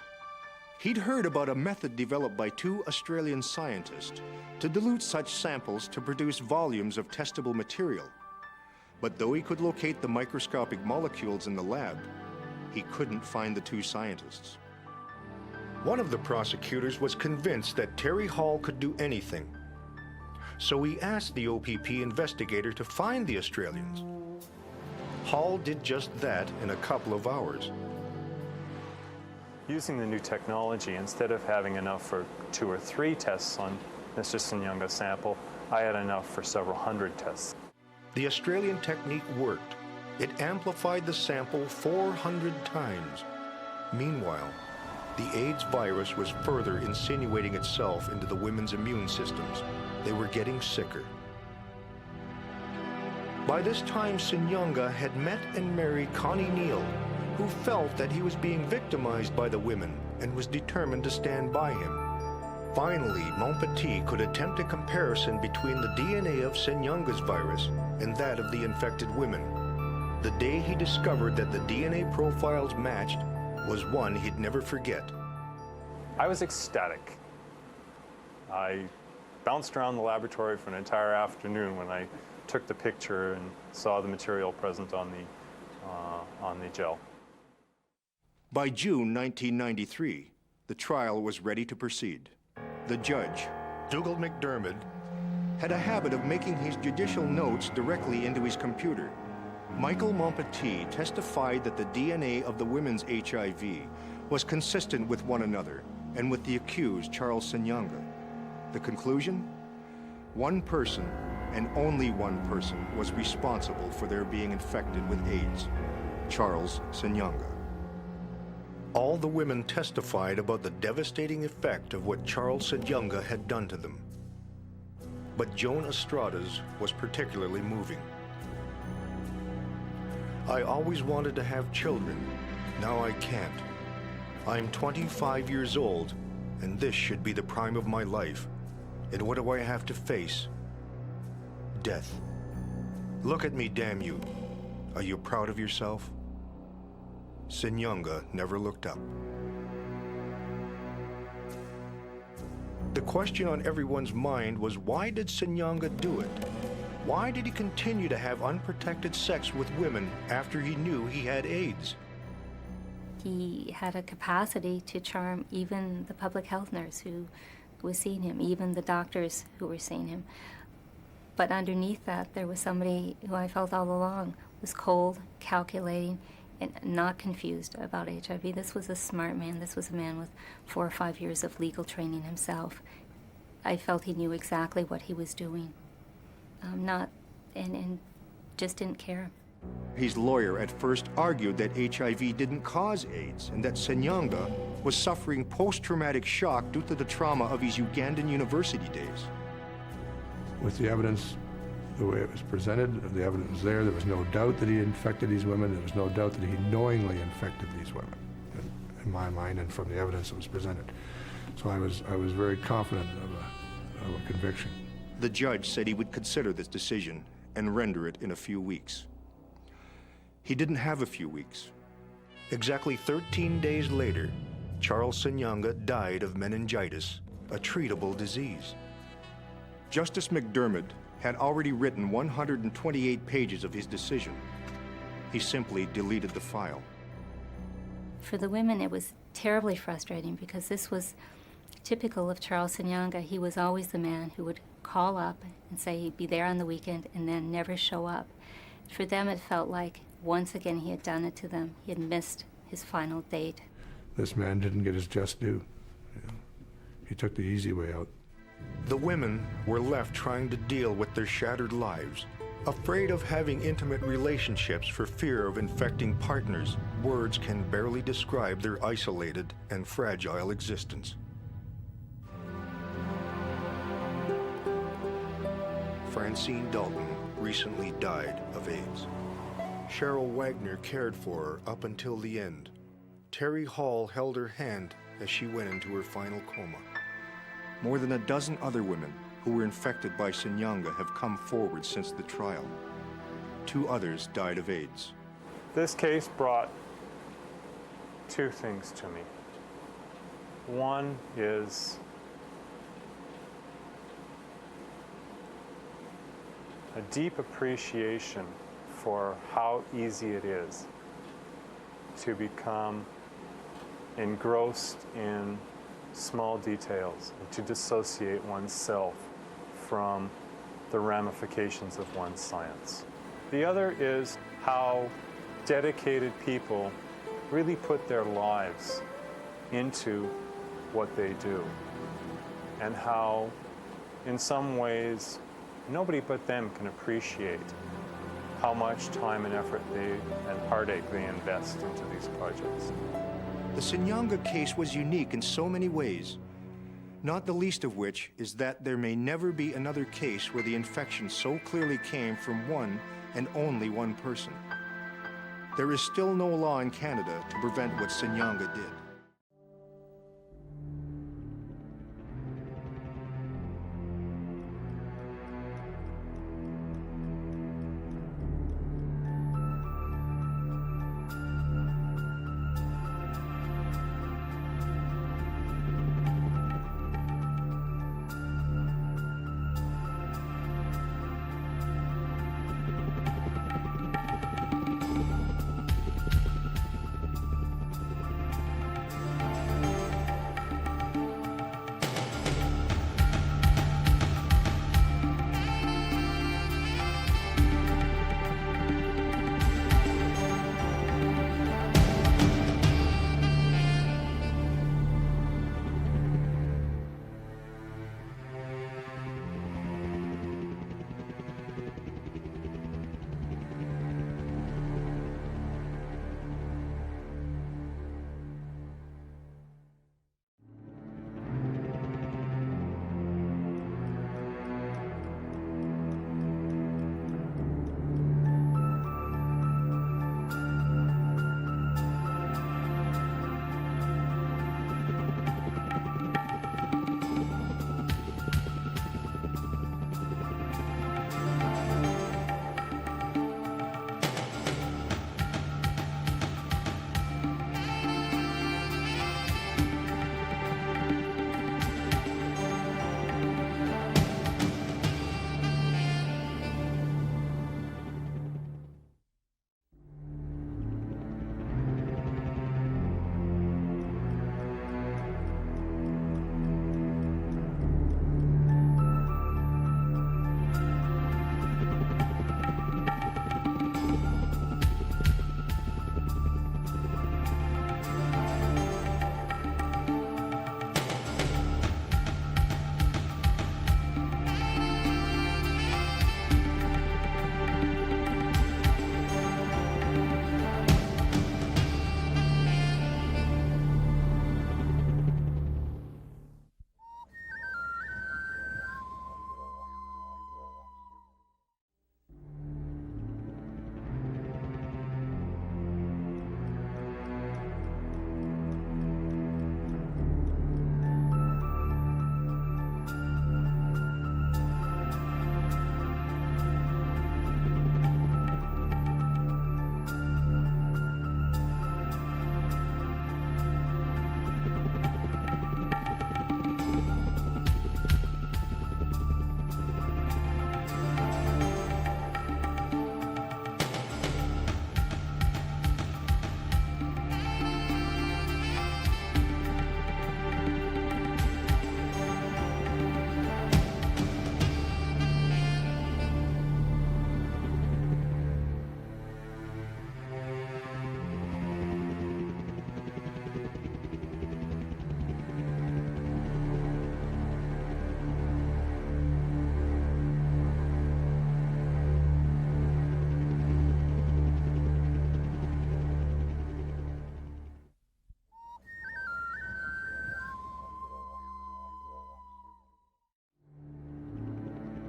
He'd heard about a method developed by 2 Australian scientists to dilute such samples to produce volumes of testable material. But though he could locate the microscopic molecules in the lab, he couldn't find the 2 scientists. One of the prosecutors was convinced that Terry Hall could do anything. So he asked the OPP investigator to find the Australians. Hall did just that in a couple of hours. Using the new technology, instead of having enough for 2 or 3 tests on Mr. Senyanga's sample, I had enough for several hundred tests. The Australian technique worked. It amplified the sample 400 times. Meanwhile, the AIDS virus was further insinuating itself into the women's immune systems. They were getting sicker. By this time, Senyanga had met and married Connie Neal, who felt that he was being victimized by the women and was determined to stand by him. Finally, Montpetit could attempt a comparison between the DNA of Senyanga's virus and that of the infected women. The day he discovered that the DNA profiles matched was one he'd never forget. I was ecstatic. I bounced around the laboratory for an entire afternoon when I took the picture and saw the material present on the gel. By June 1993, the trial was ready to proceed. The judge, Dougal McDermott, had a habit of making his judicial notes directly into his computer. Michael Montpetit testified that the DNA of the women's HIV was consistent with one another and with the accused, Charles Senyanga. The conclusion? One person, and only one person, was responsible for their being infected with AIDS, Charles Senyanga. All the women testified about the devastating effect of what Charles Senyanga had done to them. But Joan Estrada's was particularly moving. I always wanted to have children. Now I can't. I'm 25 years old, and this should be the prime of my life. And what do I have to face? Death. Look at me, damn you. Are you proud of yourself? Senyanga never looked up. The question on everyone's mind was, why did Senyanga do it? Why did he continue to have unprotected sex with women after he knew he had AIDS? He had a capacity to charm even the public health nurse who was seeing him, even the doctors who were seeing him. But underneath that, there was somebody who I felt all along was cold, calculating, and not confused about HIV. This was a smart man. This was a man with 4 or 5 years of legal training himself. I felt he knew exactly what he was doing. And just didn't care. His lawyer at first argued that HIV didn't cause AIDS and that Senyanga was suffering post-traumatic shock due to the trauma of his Ugandan university days. With the evidence, the way it was presented, the evidence was there was no doubt that he infected these women. There was no doubt that he knowingly infected these women, in my mind and from the evidence that was presented. So I was very confident of a conviction. The judge said he would consider this decision and render it in a few weeks. He didn't have a few weeks. Exactly 13 days later, Charles Senyanga died of meningitis, a treatable disease. Justice McDermott had already written 128 pages of his decision. He simply deleted the file. For the women, it was terribly frustrating because this was typical of Charles Senyanga. He was always the man who would call up and say he'd be there on the weekend and then never show up. For them, it felt like once again he had done it to them. He had missed his final date. This man didn't get his just due. He took the easy way out. The women were left trying to deal with their shattered lives, afraid of having intimate relationships for fear of infecting partners. Words can barely describe their isolated and fragile existence. Francine Dalton recently died of AIDS. Cheryl Wagner cared for her up until the end. Terry Hall held her hand as she went into her final coma. More than a dozen other women who were infected by Senyanga have come forward since the trial. 2 others died of AIDS. This case brought 2 things to me. One is a deep appreciation for how easy it is to become engrossed in small details and to dissociate oneself from the ramifications of one's science. The other is how dedicated people really put their lives into what they do, and how, in some ways, nobody but them can appreciate how much time and effort and heartache they invest into these projects. The Senyanga case was unique in so many ways, not the least of which is that there may never be another case where the infection so clearly came from one and only one person. There is still no law in Canada to prevent what Senyanga did.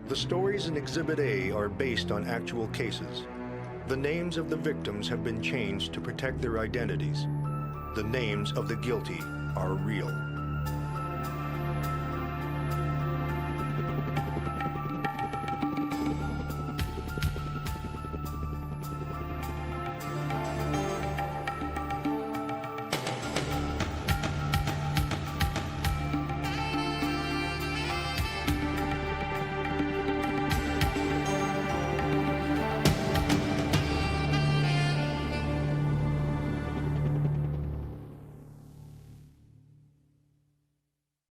The stories in Exhibit A are based on actual cases. The names of the victims have been changed to protect their identities. The names of the guilty are real.